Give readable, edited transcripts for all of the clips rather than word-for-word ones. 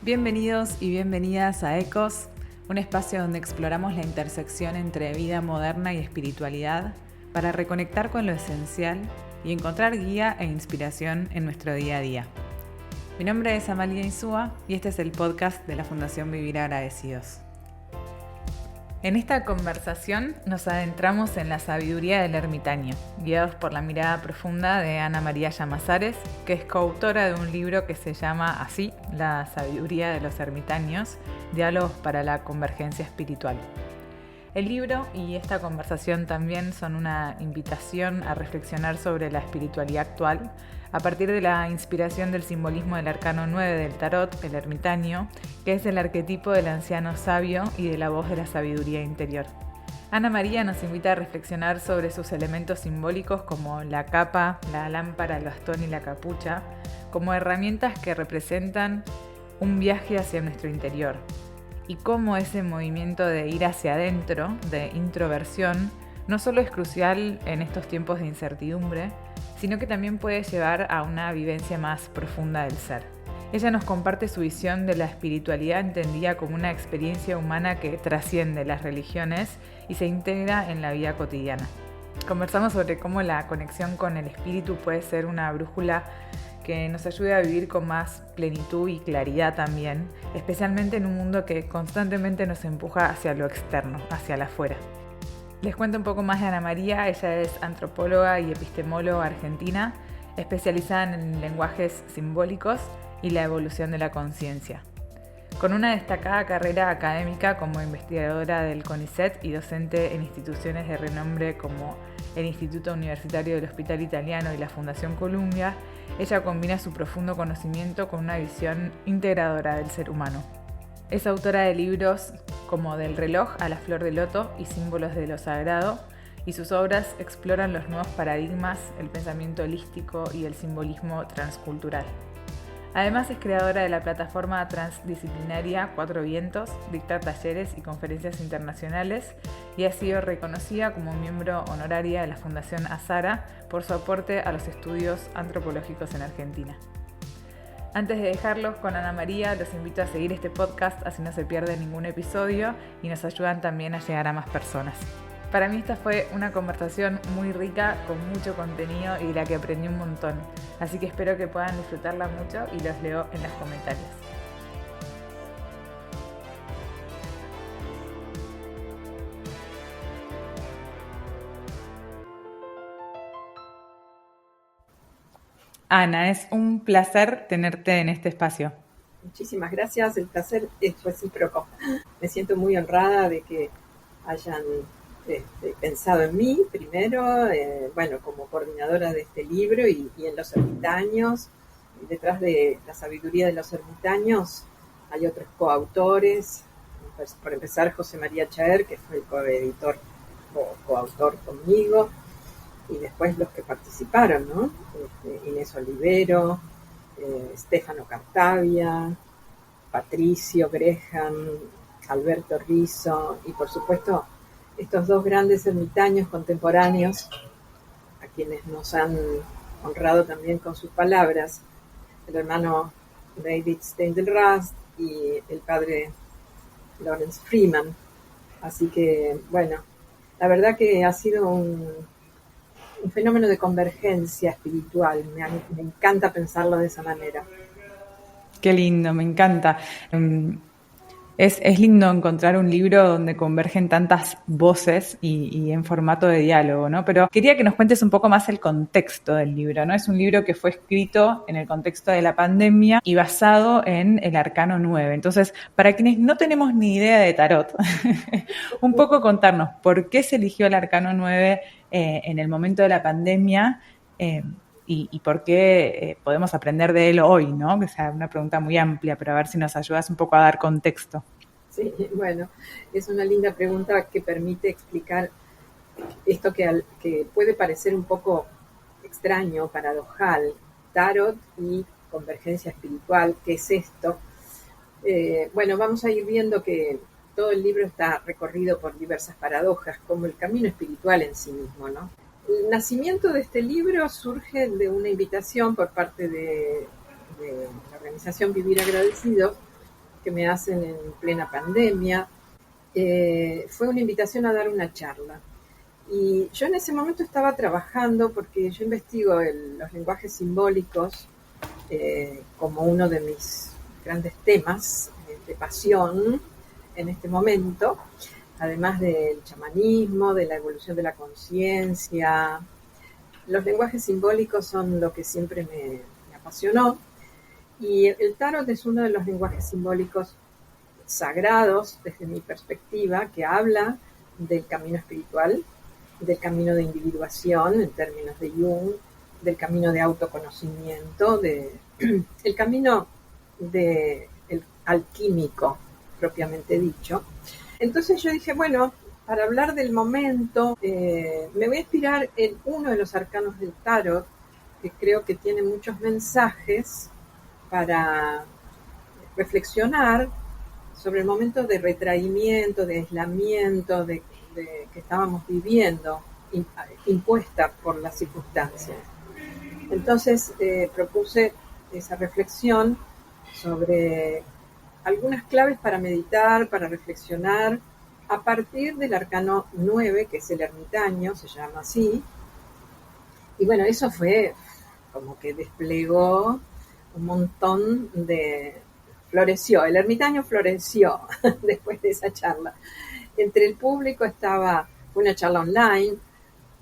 Bienvenidos y bienvenidas a Ecos, un espacio donde exploramos la intersección entre vida moderna y espiritualidad para reconectar con lo esencial y encontrar guía e inspiración en nuestro día a día. Mi nombre es Amalia Insúa y este es el podcast de la Fundación Vivir Agradecidos. En esta conversación nos adentramos en la sabiduría del ermitaño, guiados por la mirada profunda de Ana María Llamazares, que es coautora de un libro que se llama así, La sabiduría de los ermitaños, diálogos para la convergencia espiritual. El libro y esta conversación también son una invitación a reflexionar sobre la espiritualidad actual a partir de la inspiración del simbolismo del arcano 9 del tarot, el ermitaño, que es el arquetipo del anciano sabio y de la voz de la sabiduría interior. Ana María nos invita a reflexionar sobre sus elementos simbólicos como la capa, la lámpara, el bastón y la capucha, como herramientas que representan un viaje hacia nuestro interior, y cómo ese movimiento de ir hacia adentro, de introversión, no solo es crucial en estos tiempos de incertidumbre, sino que también puede llevar a una vivencia más profunda del ser. Ella nos comparte su visión de la espiritualidad entendida como una experiencia humana que trasciende las religiones y se integra en la vida cotidiana. Conversamos sobre cómo la conexión con el espíritu puede ser una brújula que nos ayude a vivir con más plenitud y claridad también, especialmente en un mundo que constantemente nos empuja hacia lo externo, hacia el afuera. Les cuento un poco más de Ana María. Ella es antropóloga y epistemóloga argentina, especializada en lenguajes simbólicos y la evolución de la conciencia. Con una destacada carrera académica como investigadora del CONICET y docente en instituciones de renombre como el Instituto Universitario del Hospital Italiano y la Fundación Columbia, ella combina su profundo conocimiento con una visión integradora del ser humano. Es autora de libros como Del reloj a la flor de loto y Símbolos de lo sagrado, y sus obras exploran los nuevos paradigmas, el pensamiento holístico y el simbolismo transcultural. Además es creadora de la plataforma transdisciplinaria Cuatro Vientos, dicta talleres y conferencias internacionales y ha sido reconocida como miembro honoraria de la Fundación Azara por su aporte a los estudios antropológicos en Argentina. Antes de dejarlos con Ana María, los invito a seguir este podcast, así no se pierde ningún episodio y nos ayudan también a llegar a más personas. Para mí esta fue una conversación muy rica, con mucho contenido y de la que aprendí un montón. Así que espero que puedan disfrutarla mucho y los leo en los comentarios. Ana, es un placer tenerte en este espacio. Muchísimas gracias, el placer es recíproco. Me siento muy honrada de que hayan pensado en mí primero, como coordinadora de este libro y en los ermitaños. Detrás de la sabiduría de los ermitaños hay otros coautores, pues, por empezar José María Chaer, que fue el coeditor o coautor conmigo, y después los que participaron, ¿no? Inés Olivero, Stefano Cartavia, Patricio Gresham, Alberto Rizzo y por supuesto estos dos grandes ermitaños contemporáneos a quienes nos han honrado también con sus palabras, el hermano David Steindl-Rast y el padre Lawrence Freeman. Así que, bueno, la verdad que ha sido un fenómeno de convergencia espiritual. Me encanta pensarlo de esa manera. Qué lindo, me encanta. Es lindo encontrar un libro donde convergen tantas voces y en formato de diálogo, ¿no? Pero quería que nos cuentes un poco más el contexto del libro, ¿no? Es un libro que fue escrito en el contexto de la pandemia y basado en el arcano 9. Entonces, para quienes no tenemos ni idea de tarot, un poco contarnos por qué se eligió el arcano 9 en el momento de la pandemia y por qué podemos aprender de él hoy, ¿no? Que sea una pregunta muy amplia, pero a ver si nos ayudas un poco a dar contexto. Sí, bueno, es una linda pregunta que permite explicar esto que puede parecer un poco extraño, paradojal, tarot y convergencia espiritual. ¿Qué es esto? Vamos a ir viendo que todo el libro está recorrido por diversas paradojas, como el camino espiritual en sí mismo, ¿no? El nacimiento de este libro surge de una invitación por parte de la organización Vivir Agradecidos que me hacen en plena pandemia. Fue una invitación a dar una charla. Y yo en ese momento estaba trabajando, porque yo investigo los lenguajes simbólicos como uno de mis grandes temas de pasión en este momento, además del chamanismo, de la evolución de la conciencia. Los lenguajes simbólicos son lo que siempre me apasionó, y el tarot es uno de los lenguajes simbólicos sagrados desde mi perspectiva, que habla del camino espiritual, del camino de individuación en términos de Jung, del camino de autoconocimiento, el camino del alquímico propiamente dicho. Entonces yo dije, bueno, para hablar del momento, me voy a inspirar en uno de los arcanos del tarot, que creo que tiene muchos mensajes para reflexionar sobre el momento de retraimiento, de aislamiento, que estábamos viviendo, impuesta por las circunstancias. Entonces propuse esa reflexión sobre algunas claves para meditar, para reflexionar, a partir del arcano 9, que es el ermitaño, se llama así. Y bueno, eso fue como que desplegó un montón floreció, el ermitaño floreció después de esa charla. Entre el público fue una charla online,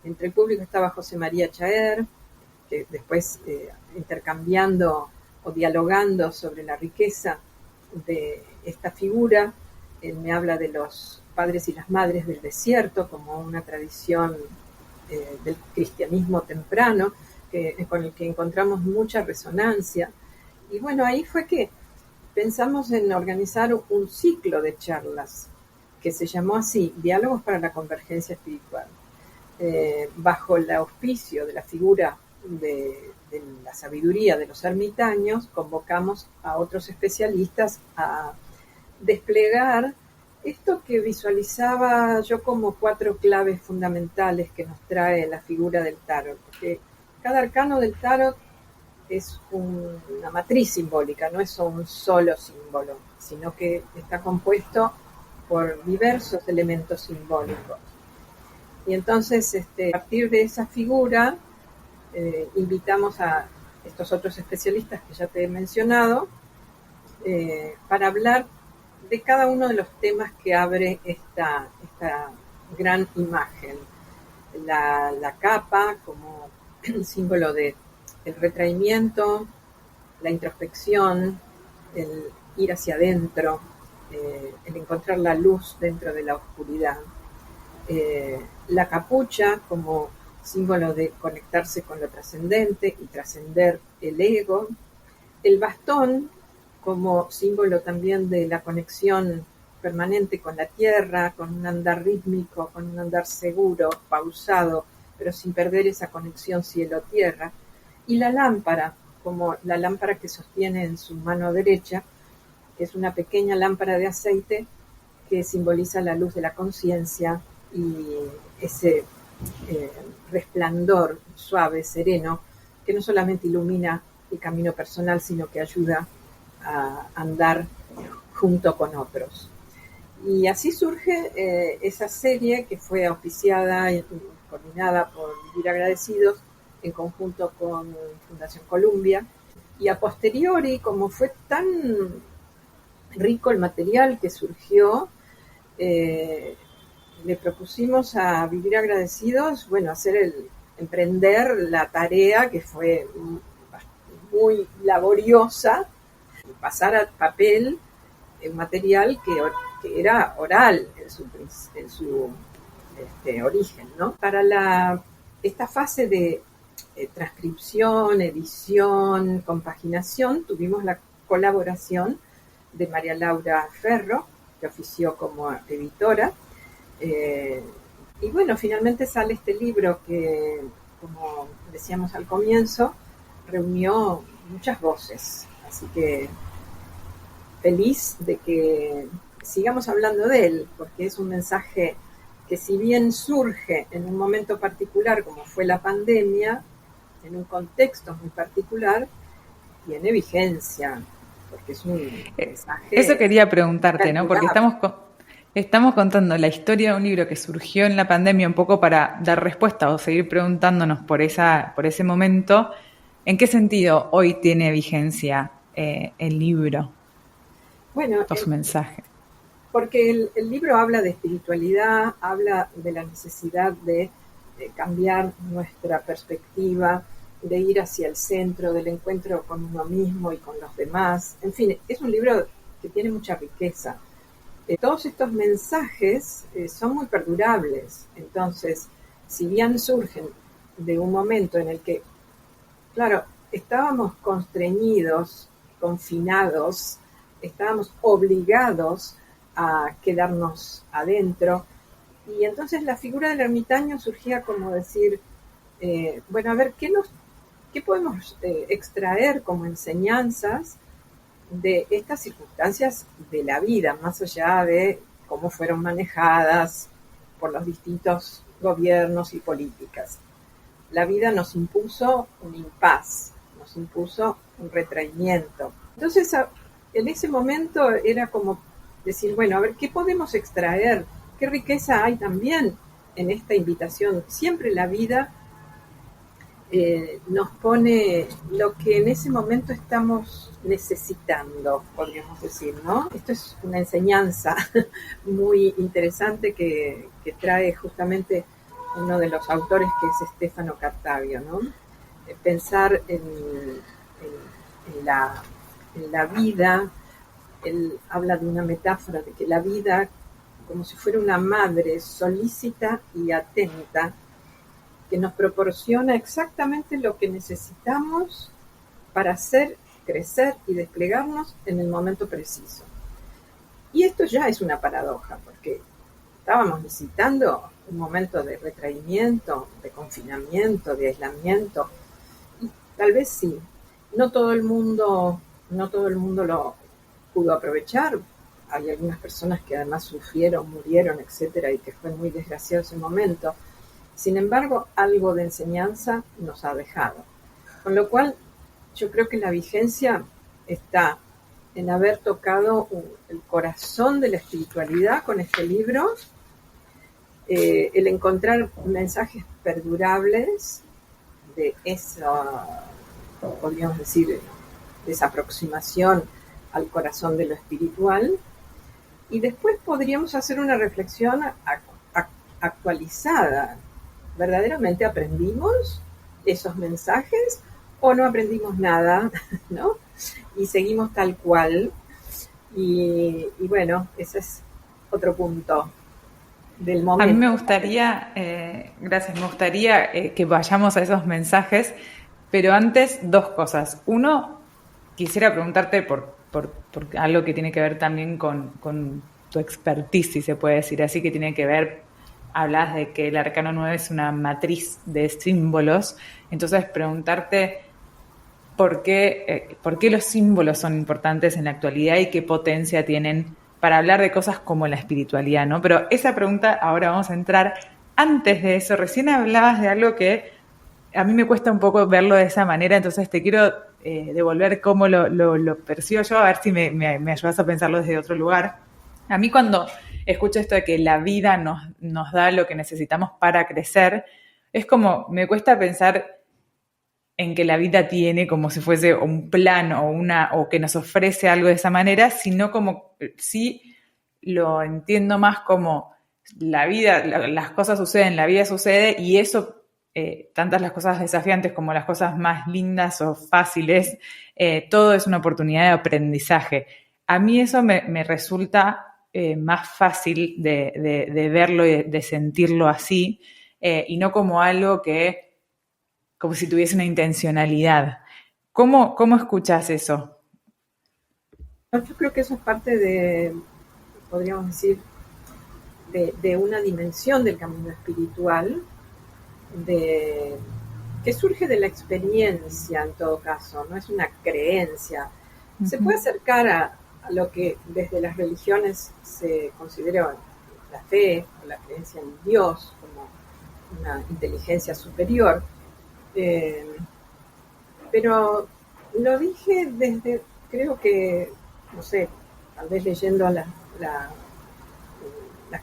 entre el público estaba José María Chaer, que después intercambiando o dialogando sobre la riqueza de esta figura. Él me habla de los padres y las madres del desierto como una tradición del cristianismo temprano, con el que encontramos mucha resonancia. Y bueno, ahí fue que pensamos en organizar un ciclo de charlas que se llamó así, Diálogos para la Convergencia Espiritual, bajo el auspicio de la figura de la sabiduría de los ermitaños. Convocamos a otros especialistas a desplegar esto que visualizaba yo como 4 claves fundamentales que nos trae la figura del tarot, porque cada arcano del tarot es una matriz simbólica, no es un solo símbolo, sino que está compuesto por diversos elementos simbólicos. Y entonces, a partir de esa figura, invitamos a estos otros especialistas que ya te he mencionado, para hablar de cada uno de los temas que abre esta gran imagen. La capa como símbolo de el retraimiento, la introspección, el ir hacia adentro, el encontrar la luz dentro de la oscuridad. La capucha como símbolo de conectarse con lo trascendente y trascender el ego. El bastón como símbolo también de la conexión permanente con la tierra, con un andar rítmico, con un andar seguro, pausado, pero sin perder esa conexión cielo-tierra. Y la lámpara, como la lámpara que sostiene en su mano derecha, que es una pequeña lámpara de aceite que simboliza la luz de la conciencia y ese resplandor suave, sereno, que no solamente ilumina el camino personal, sino que ayuda a andar junto con otros. Y así surge esa serie que fue auspiciada y coordinada por Vivir Agradecidos en conjunto con Fundación Columbia. Y a posteriori, como fue tan rico el material que surgió, le propusimos a Vivir Agradecidos, bueno, emprender la tarea que fue muy laboriosa, pasar a papel un material que era oral en su origen, ¿no? Para esta fase de transcripción, edición, compaginación, tuvimos la colaboración de María Laura Ferro, que ofició como editora. Y bueno, finalmente sale este libro que, como decíamos al comienzo, reunió muchas voces. Así que feliz de que sigamos hablando de él, porque es un mensaje que, si bien surge en un momento particular como fue la pandemia, en un contexto muy particular, tiene vigencia porque es un Eso mensaje quería preguntarte, ¿no? Porque perdurable. estamos contando la historia de un libro que surgió en la pandemia un poco para dar respuesta o seguir preguntándonos por ese momento. ¿En qué sentido hoy tiene vigencia el libro Bueno, o su mensaje? porque el libro habla de espiritualidad, habla de la necesidad de cambiar nuestra perspectiva, de ir hacia el centro, del encuentro con uno mismo y con los demás. En fin, es un libro que tiene mucha riqueza. Todos estos mensajes son muy perdurables. Entonces, si bien surgen de un momento en el que, claro, estábamos constreñidos, confinados, estábamos obligados a quedarnos adentro, y entonces la figura del ermitaño surgía como decir, bueno, a ver, qué podemos extraer como enseñanzas de estas circunstancias de la vida, más allá de cómo fueron manejadas por los distintos gobiernos y políticas? La vida nos impuso un impas, nos impuso un retraimiento. Entonces, en ese momento era como decir, bueno, a ver, ¿qué podemos extraer? ¿Qué riqueza hay también en esta invitación? Siempre la vida nos pone lo que en ese momento estamos necesitando, podríamos decir, ¿no? Esto es una enseñanza muy interesante que trae justamente uno de los autores, que es Stefano Cartavio, ¿no? Pensar en la vida. Él habla de una metáfora de que la vida, como si fuera una madre solícita y atenta, que nos proporciona exactamente lo que necesitamos para hacer, crecer y desplegarnos en el momento preciso. Y esto ya es una paradoja, porque estábamos necesitando un momento de retraimiento, de confinamiento, de aislamiento, y tal vez sí, no todo el mundo lo pudo aprovechar. Hay algunas personas que además sufrieron, murieron, etcétera, y que fue muy desgraciado ese momento. Sin embargo, algo de enseñanza nos ha dejado. Con lo cual, yo creo que la vigencia está en haber tocado el corazón de la espiritualidad con este libro, el encontrar mensajes perdurables de esa, podríamos decir, de esa aproximación al corazón de lo espiritual. Y después podríamos hacer una reflexión actualizada. ¿Verdaderamente aprendimos esos mensajes o no aprendimos nada, ¿no? Y seguimos tal cual. Y bueno, ese es otro punto del A mí me momento. gustaría, gracias, me gustaría que vayamos a esos mensajes, pero antes dos cosas. Uno, quisiera preguntarte por algo que tiene que ver también con tu expertise, si se puede decir así, que tiene que ver, hablas de que el arcano 9 es una matriz de símbolos, entonces preguntarte por qué los símbolos son importantes en la actualidad y qué potencia tienen para hablar de cosas como la espiritualidad, ¿no? Pero esa pregunta ahora vamos a entrar. Antes de eso, recién hablabas de algo que a mí me cuesta un poco verlo de esa manera, entonces te quiero devolver cómo lo percibo yo, a ver si me ayudas a pensarlo desde otro lugar. A mí cuando escucho esto de que la vida nos da lo que necesitamos para crecer, es como, me cuesta pensar en que la vida tiene como si fuese un plan o que nos ofrece algo de esa manera, sino como sí lo entiendo más como la vida, las cosas suceden, la vida sucede y eso, tantas las cosas desafiantes como las cosas más lindas o fáciles, todo es una oportunidad de aprendizaje. A mí eso me resulta más fácil de verlo y de sentirlo así, y no como algo que como si tuviese una intencionalidad. ¿Cómo escuchas eso? Yo creo que eso es parte de, podríamos decir, de una dimensión del camino espiritual, de, que surge de la experiencia en todo caso, no es una creencia. Se puede acercar a lo que desde las religiones se considera la fe o la creencia en Dios como una inteligencia superior, pero lo dije desde creo que, no sé, tal vez leyendo las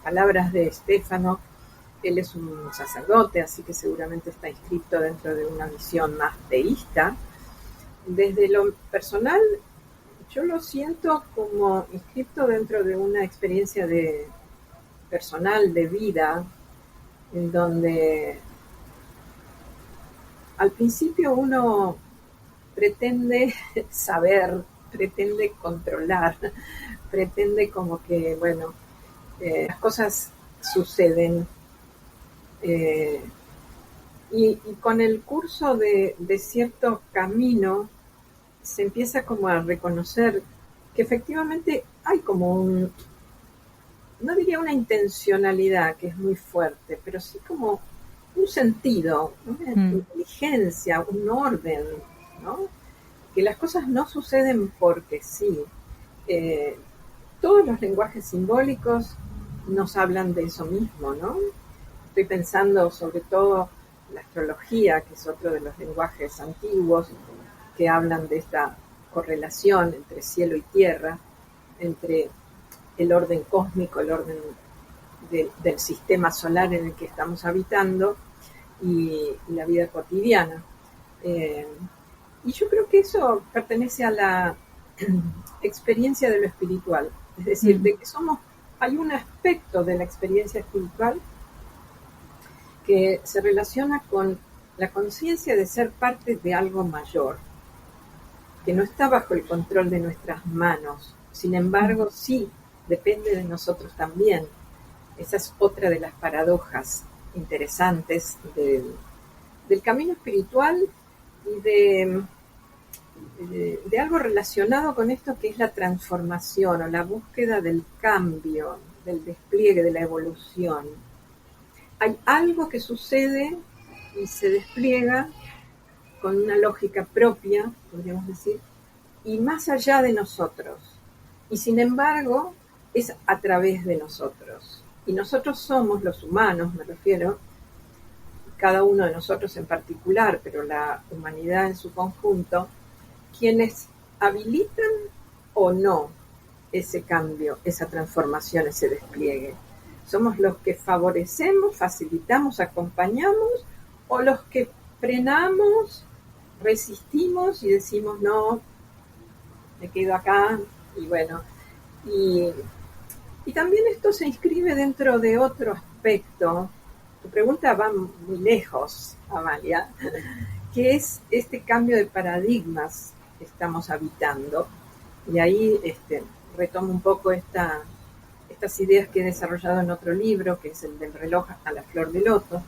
palabras de Stefano, él es un sacerdote, así que seguramente está inscrito dentro de una visión más teísta. Desde lo personal, yo lo siento como inscrito dentro de una experiencia personal de vida, en donde al principio uno pretende saber, pretende controlar, pretende como que, bueno, las cosas suceden. Y con el curso de cierto camino se empieza como a reconocer que efectivamente hay como no diría una intencionalidad, que es muy fuerte, pero sí como un sentido, una inteligencia, un orden, ¿no? Que las cosas no suceden porque sí. Todos los lenguajes simbólicos nos hablan de eso mismo, ¿no? Estoy pensando sobre todo la astrología, que es otro de los lenguajes antiguos, que hablan de esta correlación entre cielo y tierra, entre el orden cósmico, el orden del sistema solar en el que estamos habitando y la vida cotidiana. Y yo creo que eso pertenece a la experiencia de lo espiritual, es decir, de que hay un aspecto de la experiencia espiritual que se relaciona con la conciencia de ser parte de algo mayor, que no está bajo el control de nuestras manos, sin embargo sí depende de nosotros también. Esa es otra de las paradojas interesantes del camino espiritual y de algo relacionado con esto que es la transformación o la búsqueda del cambio, del despliegue, de la evolución. Hay algo que sucede y se despliega con una lógica propia, podríamos decir, y más allá de nosotros. Y sin embargo, es a través de nosotros. Y nosotros somos los humanos, me refiero, cada uno de nosotros en particular, pero la humanidad en su conjunto, quienes habilitan o no ese cambio, esa transformación, ese despliegue. Somos los que favorecemos, facilitamos, acompañamos, o los que frenamos, resistimos y decimos no, me quedo acá, y bueno, y también esto se inscribe dentro de otro aspecto. Tu pregunta va muy lejos, Amalia, que es este cambio de paradigmas que estamos habitando. Y ahí retomo un poco estas ideas que he desarrollado en otro libro, que es el del reloj a la flor de loto,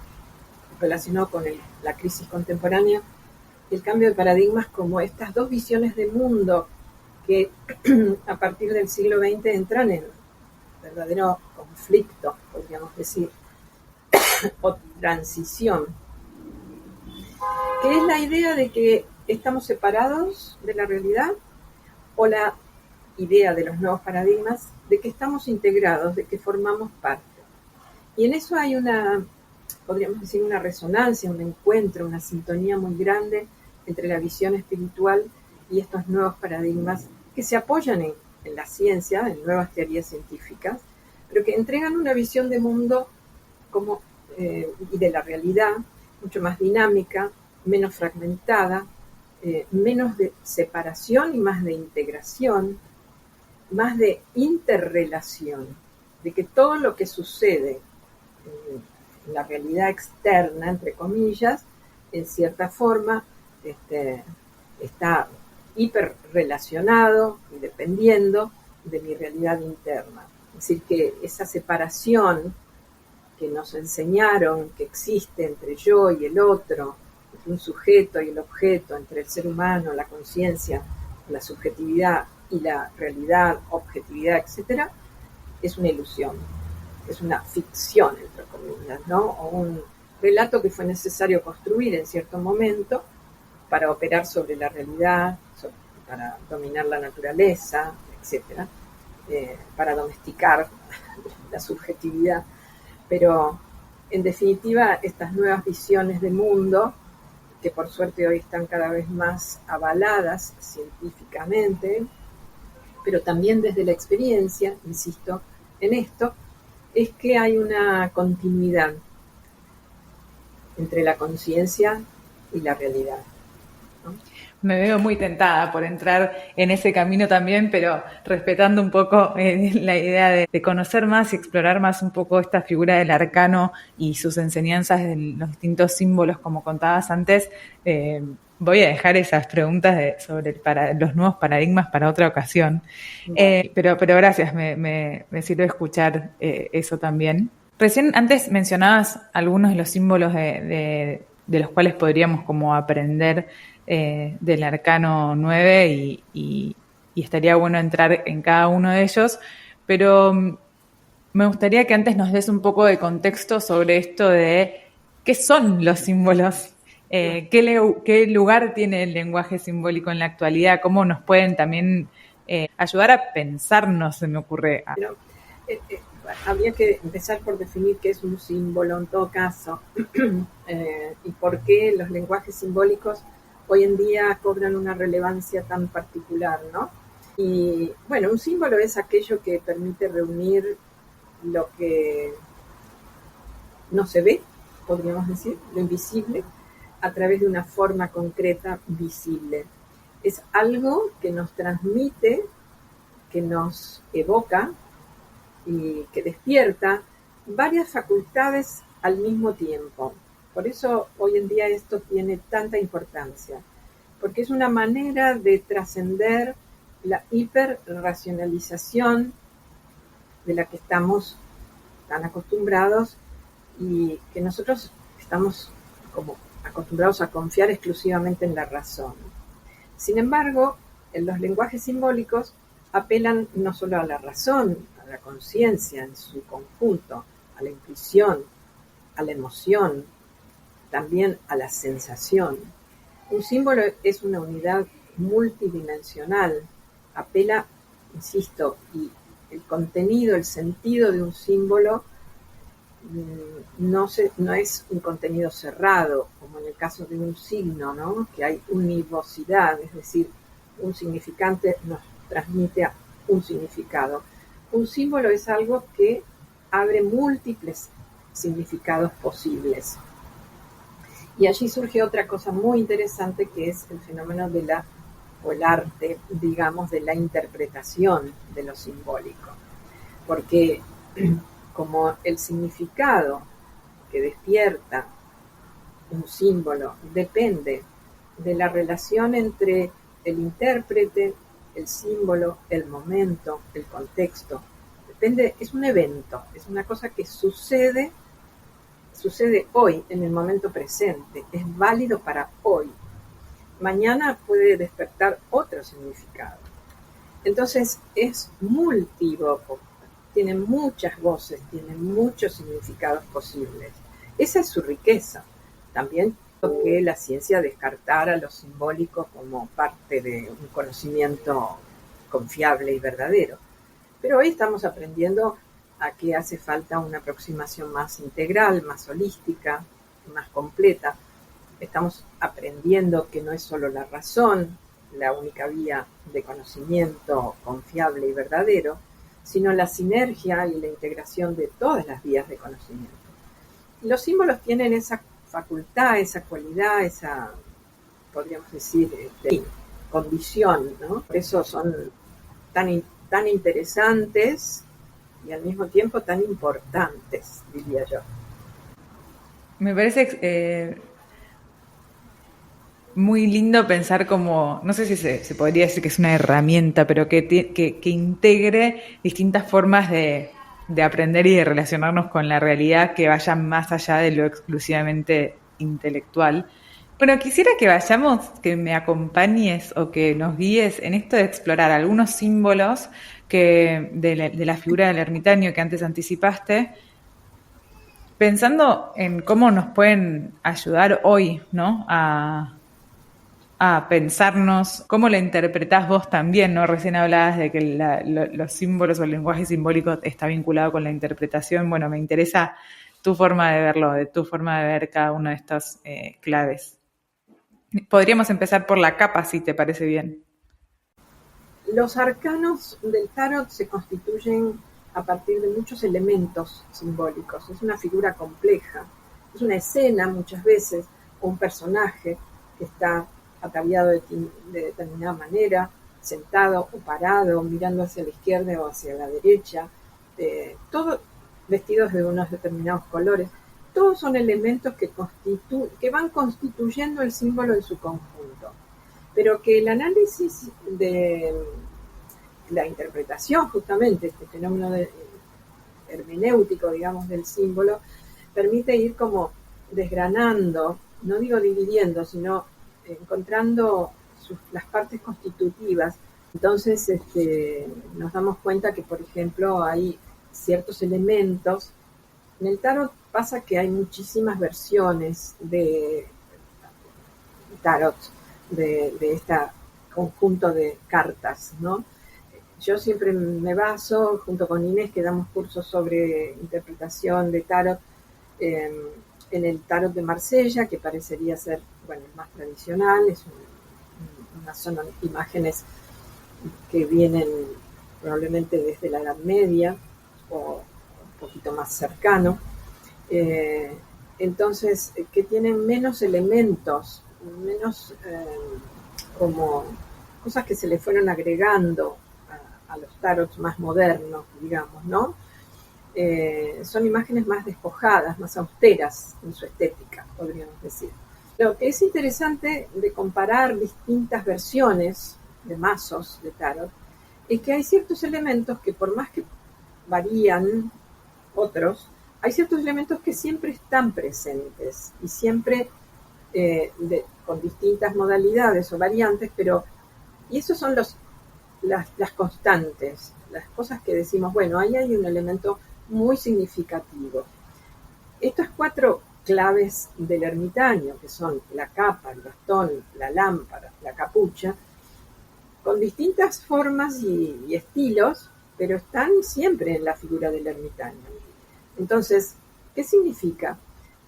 relacionado con la crisis contemporánea, el cambio de paradigmas como estas dos visiones de mundo que a partir del siglo XX entran en verdadero conflicto, podríamos decir, o transición, que es la idea de que estamos separados de la realidad, o la idea de los nuevos paradigmas de que estamos integrados, de que formamos parte. Y en eso hay podríamos decir, una resonancia, un encuentro, una sintonía muy grande entre la visión espiritual y estos nuevos paradigmas que se apoyan en la ciencia, en nuevas teorías científicas, pero que entregan una visión de mundo y de la realidad mucho más dinámica, menos fragmentada, menos de separación y más de integración, más de interrelación, de que todo lo que sucede en la realidad externa, entre comillas, en cierta forma, está hiperrelacionado y dependiendo de mi realidad interna. Es decir, que esa separación que nos enseñaron que existe entre yo y el otro, entre un sujeto y el objeto, entre el ser humano, la conciencia, la subjetividad y la realidad, objetividad, etcétera, es una ilusión, es una ficción, entre comillas, ¿no? O un relato que fue necesario construir en cierto momento para operar sobre la realidad, para dominar la naturaleza, etcétera, para domesticar la subjetividad. Pero, en definitiva, estas nuevas visiones del mundo que por suerte hoy están cada vez más avaladas científicamente, pero también desde la experiencia, insisto en esto, es que hay una continuidad entre la conciencia y la realidad, ¿no? Me veo muy tentada por entrar en ese camino también, pero respetando un poco la idea de conocer más y explorar más un poco esta figura del arcano y sus enseñanzas de los distintos símbolos, como contabas antes. Voy a dejar esas preguntas sobre los nuevos paradigmas para otra ocasión. Pero gracias, me sirve escuchar eso también. Recién antes mencionabas algunos de los símbolos de los cuales podríamos como aprender del arcano 9 y estaría bueno entrar en cada uno de ellos, pero me gustaría que antes nos des un poco de contexto sobre esto de qué son los símbolos, qué lugar tiene el lenguaje simbólico en la actualidad, cómo nos pueden también ayudar a pensarnos, se me ocurre. Pero, habría que empezar por definir qué es un símbolo en todo caso y por qué los lenguajes simbólicos hoy en día cobran una relevancia tan particular, ¿no? Y bueno, un símbolo es aquello que permite reunir lo que no se ve, podríamos decir, lo invisible, a través de una forma concreta visible. Es algo que nos transmite, que nos evoca y que despierta varias facultades al mismo tiempo. Por eso hoy en día esto tiene tanta importancia, porque es una manera de trascender la hiperracionalización de la que estamos tan acostumbrados y que nosotros estamos como acostumbrados a confiar exclusivamente en la razón. Sin embargo, en los lenguajes simbólicos apelan no solo a la razón, a la conciencia en su conjunto, a la intuición, a la emoción, también a la sensación. Un símbolo es una unidad multidimensional, apela, insisto, y el contenido, el sentido de un símbolo no es un contenido cerrado, como en el caso de un signo, ¿no? Que hay univocidad, es decir, un significante nos transmite un significado. Un símbolo es algo que abre múltiples significados posibles. Y allí surge otra cosa muy interesante que es el fenómeno o el arte, digamos, de la interpretación de lo simbólico. Porque como el significado que despierta un símbolo depende de la relación entre el intérprete, el símbolo, el momento, el contexto. Depende, es un evento, es una cosa que sucede hoy, en el momento presente, es válido para hoy. Mañana puede despertar otro significado. Entonces es multivoco, tiene muchas voces, tiene muchos significados posibles. Esa es su riqueza. También que la ciencia descartara lo simbólico como parte de un conocimiento confiable y verdadero. Pero hoy estamos aprendiendo a que hace falta una aproximación más integral, más holística, más completa. Estamos aprendiendo que no es solo la razón la única vía de conocimiento confiable y verdadero, sino la sinergia y la integración de todas las vías de conocimiento. Y los símbolos tienen esa facultad, esa cualidad, esa, podríamos decir, condición, ¿no? Por eso son tan interesantes y al mismo tiempo tan importantes, diría yo. Me parece muy lindo pensar como, no sé si se podría decir que es una herramienta, pero que integre distintas formas de aprender y de relacionarnos con la realidad que vayan más allá de lo exclusivamente intelectual. Bueno, quisiera que me acompañes o que nos guíes en esto de explorar algunos símbolos de la figura del ermitaño que antes anticipaste, pensando en cómo nos pueden ayudar hoy, ¿no? A pensarnos, cómo la interpretás vos también, ¿no? Recién hablabas de que los símbolos o el lenguaje simbólico está vinculado con la interpretación. Bueno, me interesa tu forma de verlo, de tu forma de ver cada una de estas claves. Podríamos empezar por la capa, si te parece bien. Los arcanos del tarot se constituyen a partir de muchos elementos simbólicos. Es una figura compleja, es una escena muchas veces, o un personaje que está ataviado de determinada manera, sentado o parado, mirando hacia la izquierda o hacia la derecha, todo vestidos de unos determinados colores. Todos son elementos que van constituyendo el símbolo en su conjunto, pero que el análisis de la interpretación, justamente este fenómeno hermenéutico, digamos, del símbolo, permite ir como desgranando, no digo dividiendo, sino encontrando las partes constitutivas. Entonces nos damos cuenta que, por ejemplo, hay ciertos elementos. En el tarot pasa que hay muchísimas versiones de tarot, de este conjunto de cartas, ¿no? Yo siempre me baso, junto con Inés, que damos cursos sobre interpretación de tarot, en el tarot de Marsella, que parecería ser, bueno, el más tradicional. Son imágenes que vienen probablemente desde la Edad Media o un poquito más cercano. Entonces, que tienen menos elementos, menos como cosas que se le fueron agregando a los tarots más modernos, digamos, ¿no? Son imágenes más despojadas, más austeras en su estética, podríamos decir. Lo que es interesante de comparar distintas versiones de mazos de tarot es que hay ciertos elementos que, por más que varían otros, hay ciertos elementos que siempre están presentes y siempre con distintas modalidades o variantes, y esos son las constantes, las cosas que decimos, bueno, ahí hay un elemento muy significativo. Estas 4 claves del ermitaño, que son la capa, el bastón, la lámpara, la capucha, con distintas formas y estilos, pero están siempre en la figura del ermitaño. Entonces, ¿qué significa?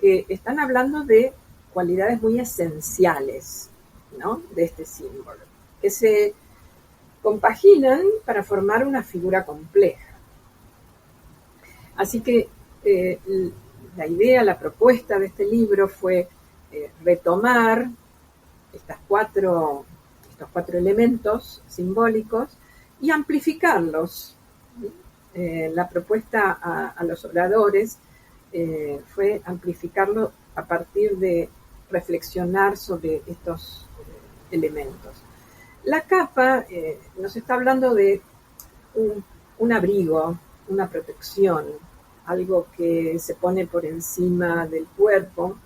Que están hablando de cualidades muy esenciales, ¿no?, de este símbolo, que se compaginan para formar una figura compleja. Así que la idea, la propuesta de este libro fue retomar estos cuatro elementos simbólicos y amplificarlos. La propuesta a los oradores fue amplificarlo a partir de reflexionar sobre estos elementos. La capa nos está hablando de un abrigo, una protección, algo que se pone por encima del cuerpo.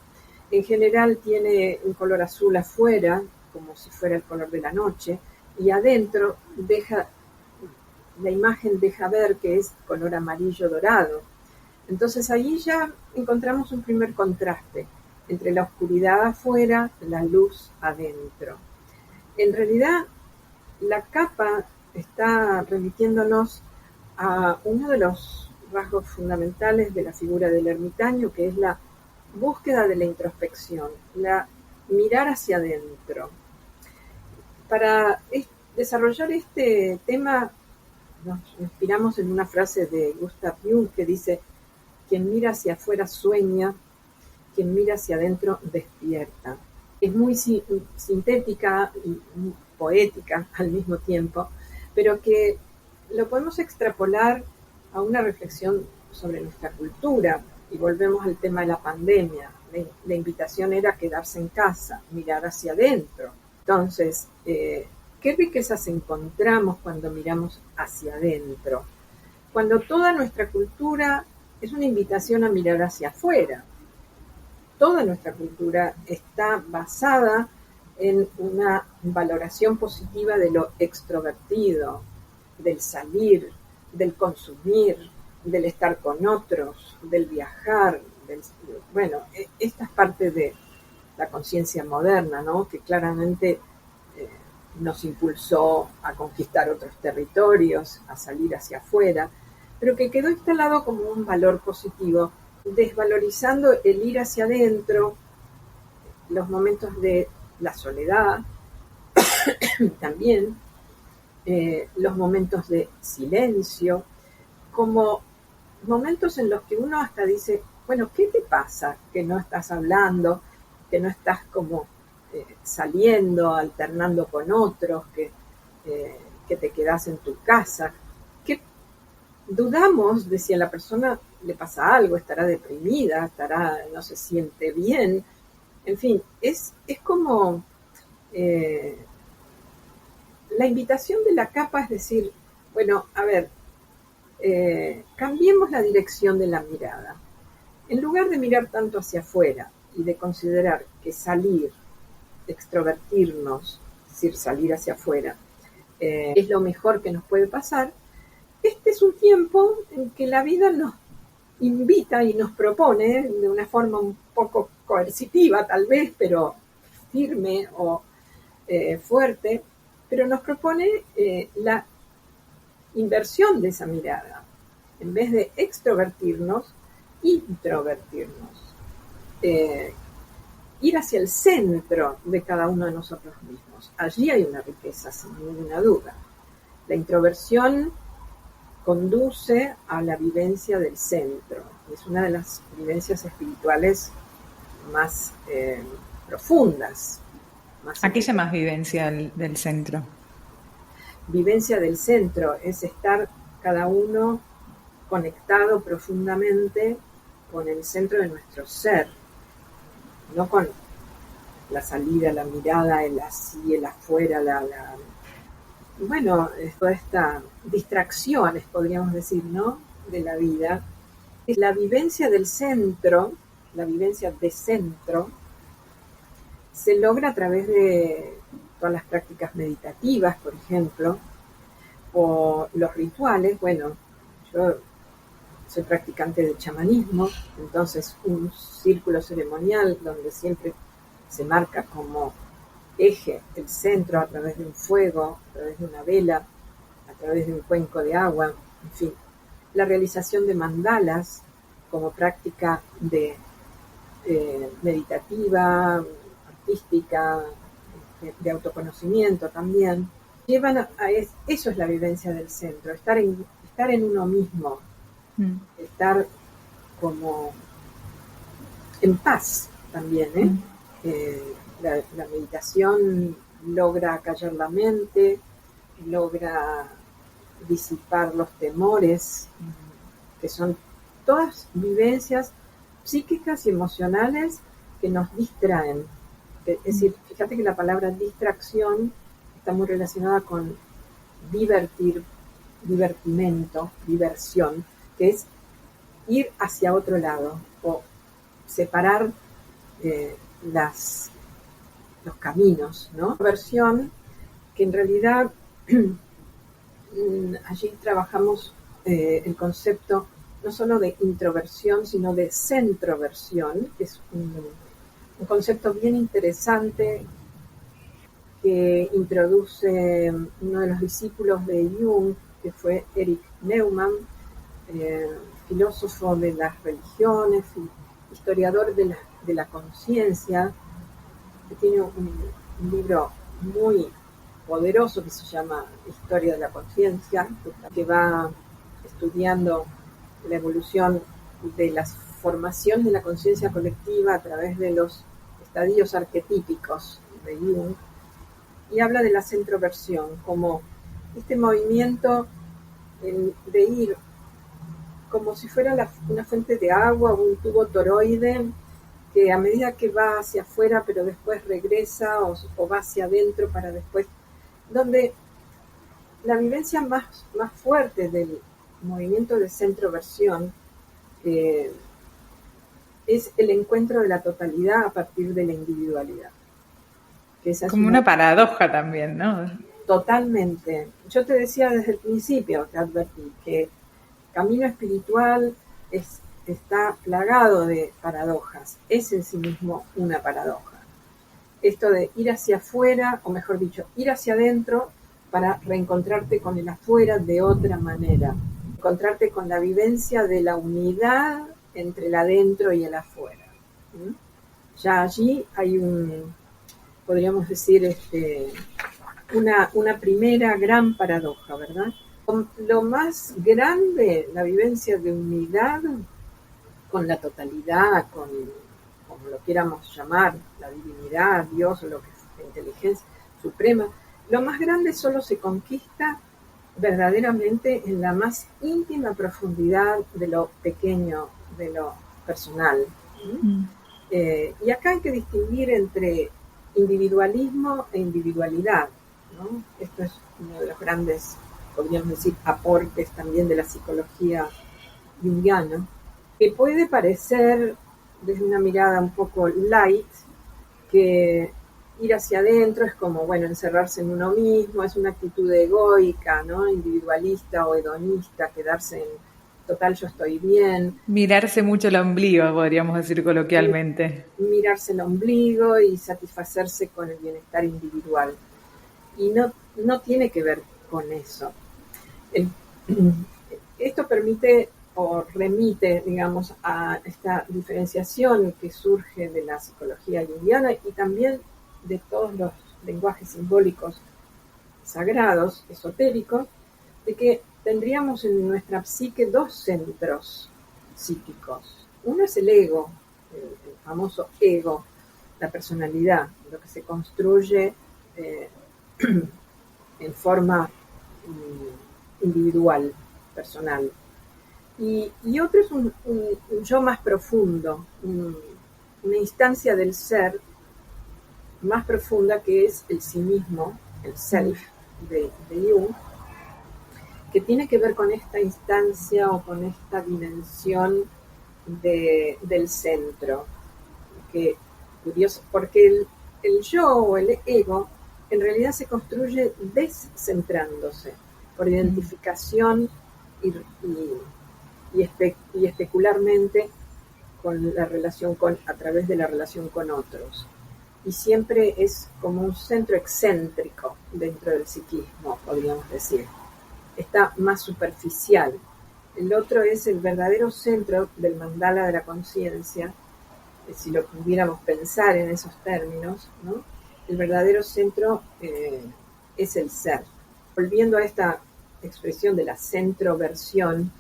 En general tiene un color azul afuera, como si fuera el color de la noche, y adentro la imagen deja ver que es color amarillo dorado. Entonces ahí ya encontramos un primer contraste entre la oscuridad afuera, la luz adentro. En realidad, la capa está remitiéndonos a uno de los rasgos fundamentales de la figura del ermitaño, que es la búsqueda de la introspección, la mirar hacia adentro. Para desarrollar este tema nos inspiramos en una frase de Gustav Jung que dice: quien mira hacia afuera sueña, quien mira hacia adentro despierta. Es muy sintética y poética al mismo tiempo, pero que lo podemos extrapolar a una reflexión sobre nuestra cultura. Y volvemos al tema de la pandemia. La invitación era quedarse en casa, mirar hacia adentro. Entonces, ¿qué riquezas encontramos cuando miramos hacia adentro? Cuando toda nuestra cultura es una invitación a mirar hacia afuera. Toda nuestra cultura está basada en una valoración positiva de lo extrovertido, del salir, del consumir, del estar con otros, del viajar, esta es parte de la conciencia moderna, ¿no?, que claramente nos impulsó a conquistar otros territorios, a salir hacia afuera, pero que quedó instalado como un valor positivo, desvalorizando el ir hacia adentro, los momentos de la soledad también, los momentos de silencio, como momentos en los que uno hasta dice, bueno, ¿qué te pasa? Que no estás hablando, que no estás como saliendo, alternando con otros, que te quedas en tu casa. Que dudamos de si a la persona le pasa algo, estará deprimida, no se siente bien. En fin, es como la invitación de la capa es decir, bueno, a ver, cambiemos la dirección de la mirada. En lugar de mirar tanto hacia afuera y de considerar que salir, extrovertirnos, es decir, salir hacia afuera, es lo mejor que nos puede pasar, este es un tiempo en que la vida nos invita y nos propone, de una forma un poco coercitiva tal vez, pero firme o fuerte, pero nos propone la inversión de esa mirada. En vez de extrovertirnos, introvertirnos. Ir hacia el centro de cada uno de nosotros mismos. Allí hay una riqueza, sin ninguna duda. La introversión conduce a la vivencia del centro. Es una de las vivencias espirituales más profundas. ¿A qué llamas vivencia del centro? Vivencia del centro es estar cada uno conectado profundamente con el centro de nuestro ser, no con la salida, la mirada, el así, el afuera, bueno, toda esta distracciones, podríamos decir, ¿no?, de la vida. La vivencia del centro, la vivencia de centro, se logra a través de todas las prácticas meditativas, por ejemplo, o los rituales. Bueno, yo soy practicante de chamanismo, entonces un círculo ceremonial donde siempre se marca como eje el centro a través de un fuego, a través de una vela, a través de un cuenco de agua, en fin. La realización de mandalas como práctica de meditativa, artística, de autoconocimiento también, llevan eso es la vivencia del centro, estar en uno mismo, estar como en paz también, la meditación logra callar la mente, logra disipar los temores, que son todas vivencias psíquicas y emocionales que nos distraen. Es decir, fíjate que la palabra distracción está muy relacionada con divertimento, diversión, que es ir hacia otro lado o separar los caminos, ¿no? Versión que en realidad allí trabajamos el concepto no solo de introversión, sino de centroversión, que es un concepto bien interesante que introduce uno de los discípulos de Jung, que fue Erich Neumann, filósofo de las religiones, historiador de la conciencia, que tiene un libro muy poderoso que se llama Historia de la Conciencia, que va estudiando la evolución de las formaciones de la conciencia colectiva a través de los estadios arquetípicos de Jung, y habla de la centroversión como este movimiento de ir como si fuera una fuente de agua o un tubo toroide que a medida que va hacia afuera pero después regresa o va hacia adentro para después, donde la vivencia más fuerte del movimiento de centroversión es el encuentro de la totalidad a partir de la individualidad. Que esa como una paradoja también, ¿no? Totalmente. Yo te decía desde el principio, te advertí, que camino espiritual está plagado de paradojas. Es en sí mismo una paradoja. Esto de ir hacia afuera, o mejor dicho, ir hacia adentro para reencontrarte con el afuera de otra manera. Encontrarte con la vivencia de la unidad entre el adentro y el afuera. Ya allí hay podríamos decir, una primera gran paradoja, ¿verdad? Lo más grande, la vivencia de unidad con la totalidad, como lo quieramos llamar, la divinidad, Dios, o lo que es la inteligencia suprema, lo más grande solo se conquista verdaderamente en la más íntima profundidad de lo pequeño, de lo personal. Y acá hay que distinguir entre individualismo e individualidad, ¿no? Esto es uno de los grandes, podríamos decir, aportes también de la psicología junguiana, que puede parecer desde una mirada un poco light, que ir hacia adentro es como, bueno, encerrarse en uno mismo, es una actitud egoica, ¿no? Individualista o hedonista, quedarse en total yo estoy bien. Mirarse mucho el ombligo, podríamos decir coloquialmente. Mirarse el ombligo y satisfacerse con el bienestar individual. Y no tiene que ver con eso. Esto permite o remite, digamos, a esta diferenciación que surge de la psicología junguiana y también de todos los lenguajes simbólicos sagrados, esotéricos, de que tendríamos en nuestra psique dos centros psíquicos. Uno es el ego, el famoso ego, la personalidad, lo que se construye en forma individual, personal. Y otro es un yo más profundo, una instancia del ser más profunda que es el sí mismo, el self de Jung, que tiene que ver con esta instancia o con esta dimensión del centro. Que, curioso, porque el yo o el ego en realidad se construye descentrándose por identificación y especularmente con la relación a través de la relación con otros. Y siempre es como un centro excéntrico dentro del psiquismo, podríamos decir. Está más superficial. El otro es el verdadero centro del mandala de la conciencia, si lo pudiéramos pensar en esos términos, ¿no? El verdadero centro es el ser. Volviendo a esta expresión de la centroversión,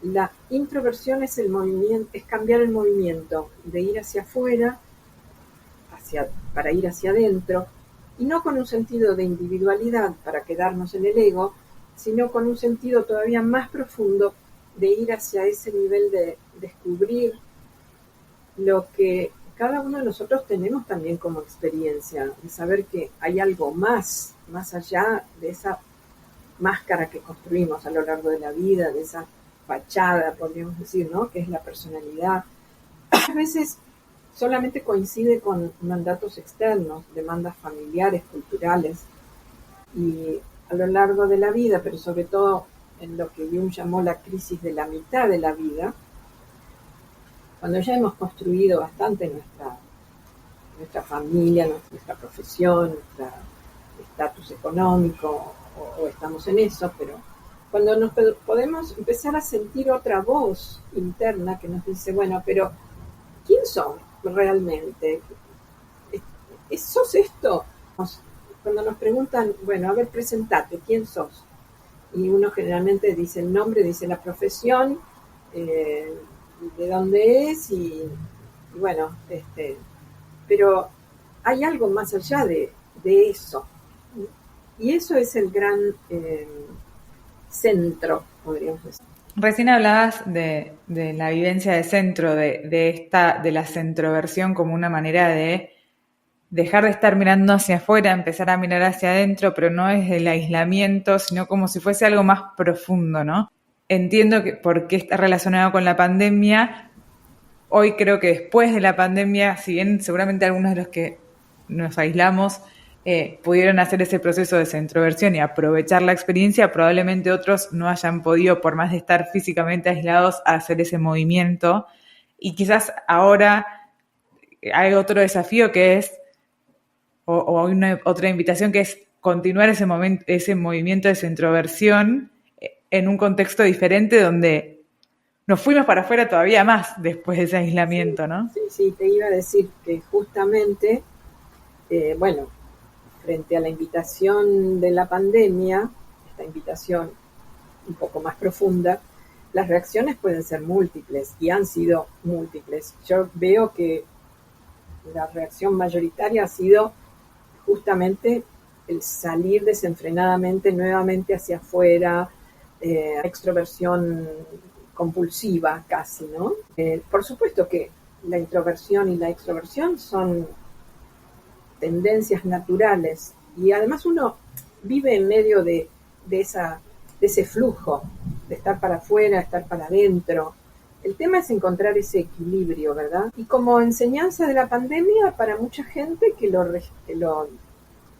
la introversión es el movimiento, es cambiar el movimiento de ir hacia afuera para ir hacia adentro, y no con un sentido de individualidad para quedarnos en el ego, sino con un sentido todavía más profundo de ir hacia ese nivel de descubrir lo que cada uno de nosotros tenemos también como experiencia, de saber que hay algo más allá de esa máscara que construimos a lo largo de la vida, de esa fachada, podríamos decir, ¿no? Que es la personalidad. A veces solamente coincide con mandatos externos, demandas familiares, culturales, y a lo largo de la vida, pero sobre todo en lo que Jung llamó la crisis de la mitad de la vida, cuando ya hemos construido bastante nuestra familia, nuestra profesión, nuestro estatus económico, o estamos en eso, pero cuando nos podemos empezar a sentir otra voz interna que nos dice, bueno, pero ¿quién son realmente? ¿Sos esto? Cuando nos preguntan, bueno, a ver, presentate, ¿quién sos? Y uno generalmente dice el nombre, dice la profesión, de dónde es, y bueno, pero hay algo más allá de eso. Y eso es el gran centro, podríamos decir. Recién hablabas de la vivencia de centro, de la centroversión como una manera de dejar de estar mirando hacia afuera, empezar a mirar hacia adentro, pero no es el aislamiento, sino como si fuese algo más profundo, ¿no? Entiendo que por qué está relacionado con la pandemia. Hoy creo que después de la pandemia, si bien seguramente algunos de los que nos aislamos pudieron hacer ese proceso de centroversión y aprovechar la experiencia, probablemente otros no hayan podido, por más de estar físicamente aislados, hacer ese movimiento. Y quizás ahora hay otro desafío que es, o hay otra invitación que es continuar ese movimiento de centroversión en un contexto diferente donde nos fuimos para afuera todavía más después de ese aislamiento, ¿no? Sí, te iba a decir que justamente Bueno, frente a la invitación de la pandemia, esta invitación un poco más profunda, las reacciones pueden ser múltiples y han sido múltiples. Yo veo que la reacción mayoritaria ha sido justamente el salir desenfrenadamente nuevamente hacia afuera, extroversión compulsiva casi, ¿no? Por supuesto que la introversión y la extroversión son tendencias naturales y además uno vive en medio de ese flujo, de estar para afuera, estar para adentro. El tema es encontrar ese equilibrio, ¿verdad? Y como enseñanza de la pandemia, para mucha gente que lo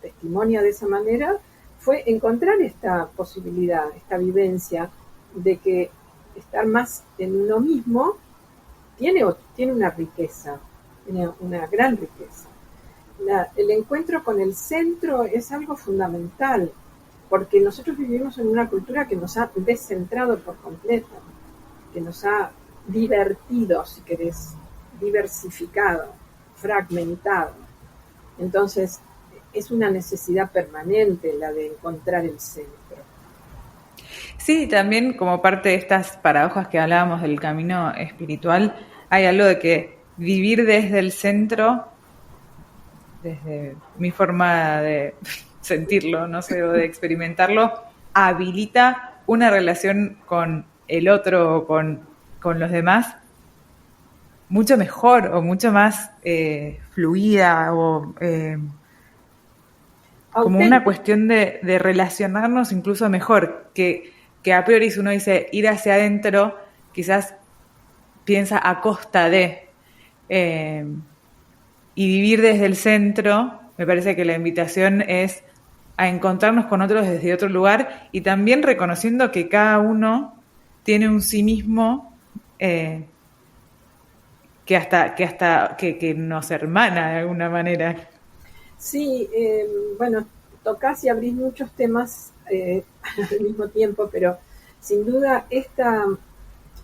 testimonia de esa manera, fue encontrar esta posibilidad, esta vivencia de que estar más en uno mismo tiene una riqueza, tiene una gran riqueza. El encuentro con el centro es algo fundamental, porque nosotros vivimos en una cultura que nos ha descentrado por completo, que nos ha divertido, si querés, diversificado, fragmentado. Entonces, es una necesidad permanente la de encontrar el centro. Sí, también como parte de estas paradojas que hablábamos del camino espiritual, hay algo de que vivir desde el centro, desde mi forma de sentirlo, no sé, o de experimentarlo, habilita una relación con el otro o con los demás mucho mejor o mucho más fluida o como una cuestión de relacionarnos incluso mejor, que a priori si uno dice ir hacia adentro, quizás piensa a costa de, y vivir desde el centro, me parece que la invitación es a encontrarnos con otros desde otro lugar y también reconociendo que cada uno tiene un sí mismo que nos hermana de alguna manera. Sí, bueno, tocas y abrís muchos temas al mismo tiempo, pero sin duda esta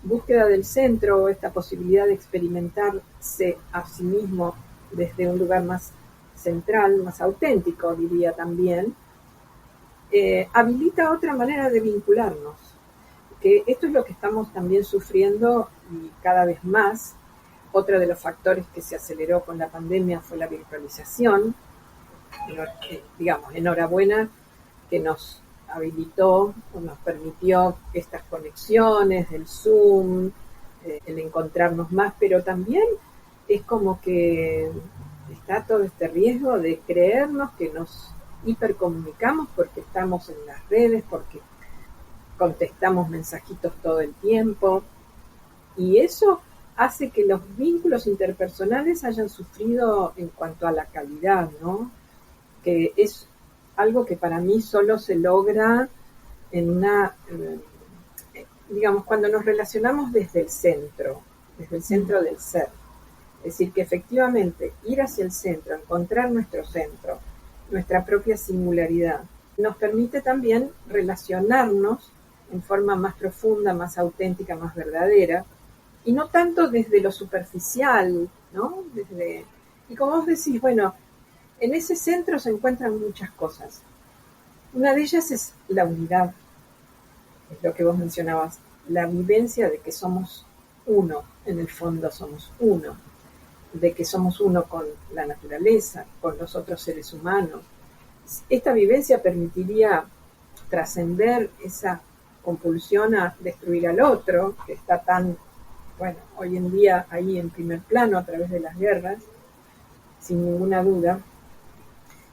búsqueda del centro, esta posibilidad de experimentarse a sí mismo desde un lugar más central, más auténtico, diría también, habilita otra manera de vincularnos, que esto es lo que estamos también sufriendo y cada vez más. Otro de los factores que se aceleró con la pandemia fue la virtualización. Digamos, enhorabuena que nos habilitó o nos permitió estas conexiones, el Zoom, el encontrarnos más, pero también es como que está todo este riesgo de creernos que nos hipercomunicamos porque estamos en las redes, porque contestamos mensajitos todo el tiempo, y eso hace que los vínculos interpersonales hayan sufrido en cuanto a la calidad, ¿no? Que es algo que para mí solo se logra en digamos, cuando nos relacionamos desde el centro del ser. Es decir, que efectivamente ir hacia el centro, encontrar nuestro centro, nuestra propia singularidad, nos permite también relacionarnos en forma más profunda, más auténtica, más verdadera, y no tanto desde lo superficial, ¿no? Y como vos decís, bueno, en ese centro se encuentran muchas cosas. Una de ellas es la unidad, es lo que vos mencionabas, la vivencia de que somos uno, en el fondo somos uno, de que somos uno con la naturaleza, con los otros seres humanos. Esta vivencia permitiría trascender esa compulsión a destruir al otro, que está tan, bueno, hoy en día ahí en primer plano a través de las guerras, sin ninguna duda.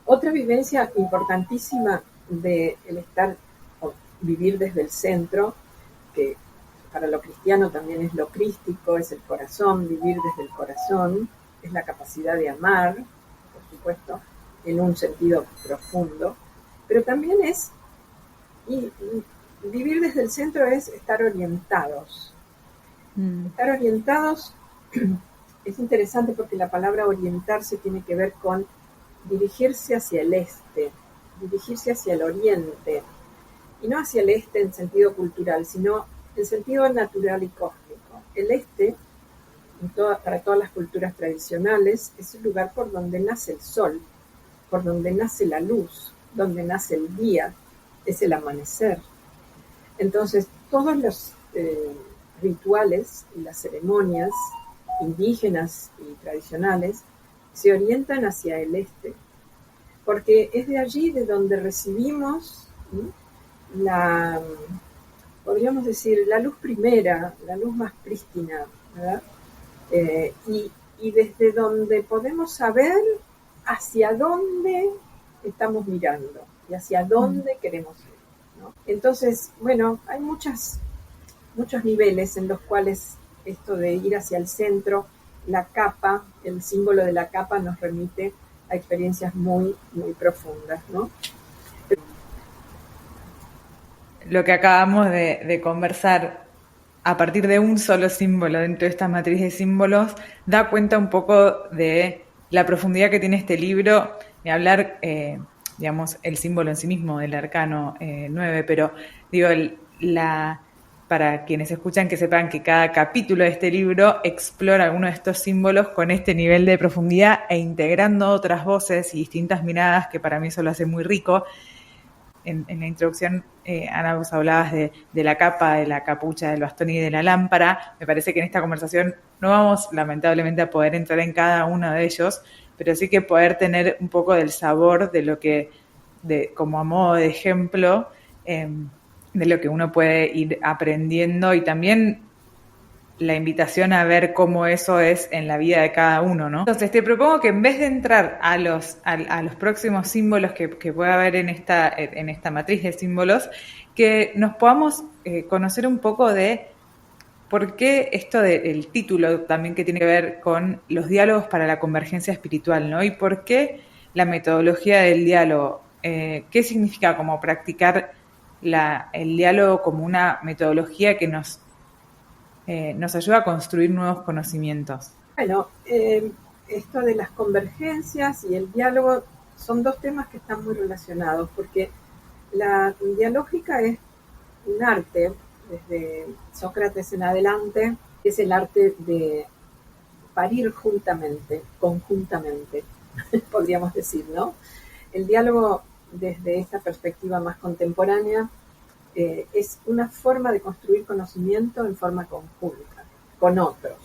Otra vivencia importantísima de el estar o vivir desde el centro, que para lo cristiano también es lo crístico, es el corazón, vivir desde el corazón, es la capacidad de amar, por supuesto, en un sentido profundo, pero también es, y vivir desde el centro es estar orientados. Estar orientados es interesante porque la palabra orientarse tiene que ver con dirigirse hacia el este, dirigirse hacia el oriente, y no hacia el este en sentido cultural, sino en sentido natural y cósmico. El este, para todas las culturas tradicionales, es el lugar por donde nace el sol. por donde nace la luz, donde nace el día, es el amanecer. Entonces, todos los rituales y las ceremonias indígenas y tradicionales se orientan hacia el este, porque es de allí de donde recibimos la, podríamos decir, la luz primera, la luz más prístina, ¿verdad? Y desde donde podemos saber hacia dónde estamos mirando y hacia dónde queremos ir, ¿no? Entonces, bueno, hay muchos niveles en los cuales esto de ir hacia el centro, la capa, el símbolo de la capa nos remite a experiencias muy, muy profundas, ¿no? Lo que acabamos de conversar a partir de un solo símbolo dentro de esta matriz de símbolos da cuenta un poco de la profundidad que tiene este libro, de hablar, digamos, el símbolo en sí mismo del arcano 9, pero digo, para quienes escuchan que sepan que cada capítulo de este libro explora alguno de estos símbolos con este nivel de profundidad e integrando otras voces y distintas miradas que para mí eso lo hace muy rico. En la introducción, Ana, vos hablabas de la capa, de la capucha, del bastón y de la lámpara. Me parece que en esta conversación no vamos, lamentablemente, a poder entrar en cada uno de ellos, pero sí que poder tener un poco del sabor de lo que, como a modo de ejemplo, de lo que uno puede ir aprendiendo y también la invitación a ver cómo eso es en la vida de cada uno, ¿no? Entonces te propongo que en vez de entrar a los próximos símbolos que pueda haber en esta matriz de símbolos, que nos podamos conocer un poco de por qué esto del título también que tiene que ver con los diálogos para la convergencia espiritual, ¿no? Y por qué la metodología del diálogo. ¿Qué significa como practicar el diálogo como una metodología que nos ayuda a construir nuevos conocimientos? Bueno, esto de las convergencias y el diálogo son dos temas que están muy relacionados, porque la dialógica es un arte, desde Sócrates en adelante, es el arte de parir juntamente, conjuntamente, podríamos decir, ¿no? El diálogo, desde esta perspectiva más contemporánea, es una forma de construir conocimiento en forma conjunta, con otros.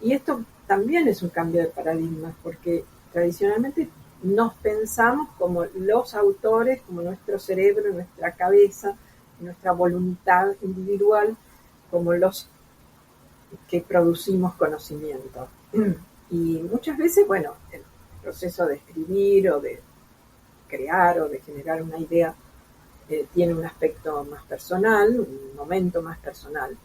Y esto también es un cambio de paradigma, porque tradicionalmente nos pensamos como los autores, como nuestro cerebro, nuestra cabeza, nuestra voluntad individual, como los que producimos conocimiento. Y muchas veces, bueno, el proceso de escribir o de crear o de generar una idea tiene un aspecto más personal, un momento más personal.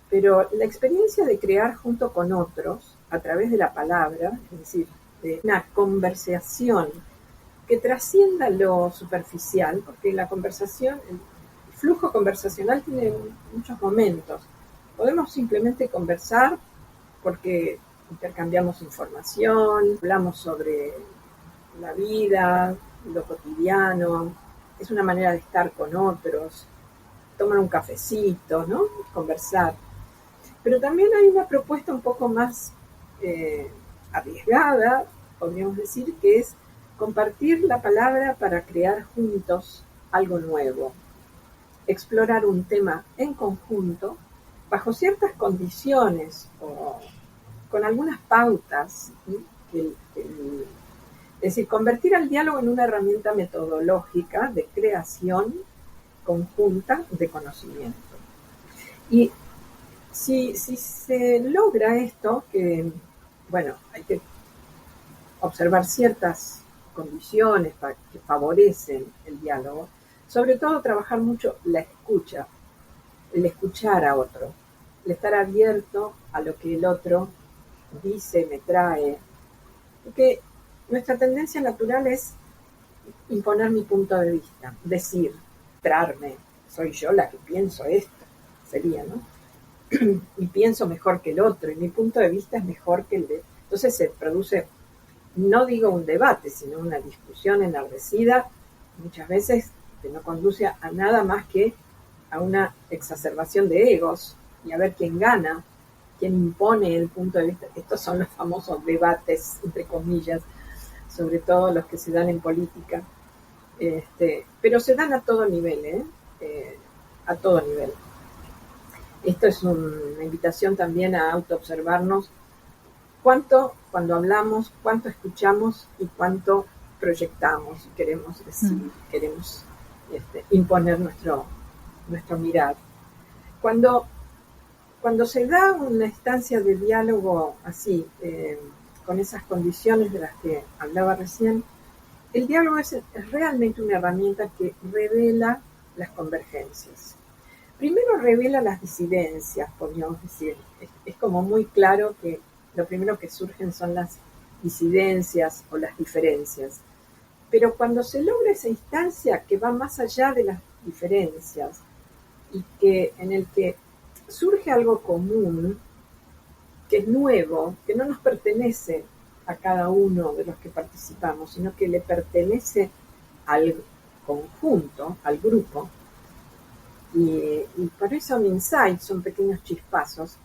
Pero la experiencia de crear junto con otros, a través de la palabra, es decir, de una conversación que trascienda lo superficial, porque la conversación, el flujo conversacional tiene muchos momentos. Podemos simplemente conversar porque intercambiamos información, hablamos sobre la vida, lo cotidiano, es una manera de estar con otros, tomar un cafecito, ¿no? Conversar. Pero también hay una propuesta un poco más arriesgada, podríamos decir, que es compartir la palabra para crear juntos algo nuevo, explorar un tema en conjunto bajo ciertas condiciones o con algunas pautas, ¿sí? Es decir, convertir al diálogo en una herramienta metodológica de creación conjunta de conocimiento. Y si se logra esto, que, bueno, hay que observar ciertas condiciones que favorecen el diálogo, sobre todo trabajar mucho la escucha, el escuchar a otro, el estar abierto a lo que el otro dice, me trae, porque nuestra tendencia natural es imponer mi punto de vista, decir, traerme, soy yo la que pienso esto, sería, ¿no? Y pienso mejor que el otro, y mi punto de vista es mejor que el de... Entonces se produce, no digo un debate, sino una discusión enardecida, muchas veces que no conduce a nada más que a una exacerbación de egos, y a ver quién gana, quién impone el punto de vista. Estos son los famosos debates, entre comillas. sobre todo los que se dan en política, pero se dan a todo nivel, a todo nivel. Esto es una invitación también a autoobservarnos cuando hablamos, cuánto escuchamos y cuánto proyectamos y queremos decir, queremos imponer nuestro mirar. Cuando se da una instancia de diálogo así, con esas condiciones de las que hablaba recién, el diálogo es realmente una herramienta que revela las convergencias. Primero revela las disidencias, podríamos decir. Es como muy claro que lo primero que surgen son las disidencias o las diferencias. Pero cuando se logra esa instancia que va más allá de las diferencias y que en el que surge algo común, que es nuevo, que no nos pertenece a cada uno de los que participamos, sino que le pertenece al conjunto, al grupo, y por eso son insights, son pequeños chispazos.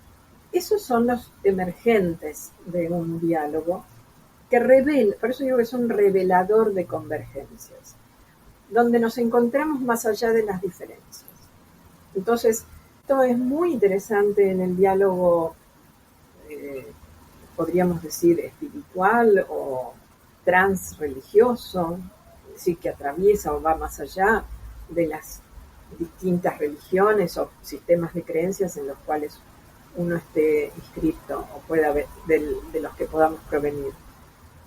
Esos son los emergentes de un diálogo que revela, por eso digo que es un revelador de convergencias, donde nos encontramos más allá de las diferencias. Entonces, esto es muy interesante en el diálogo, podríamos decir, espiritual o transreligioso, es decir, que atraviesa o va más allá de las distintas religiones o sistemas de creencias en los cuales uno esté inscrito o pueda ver de los que podamos provenir.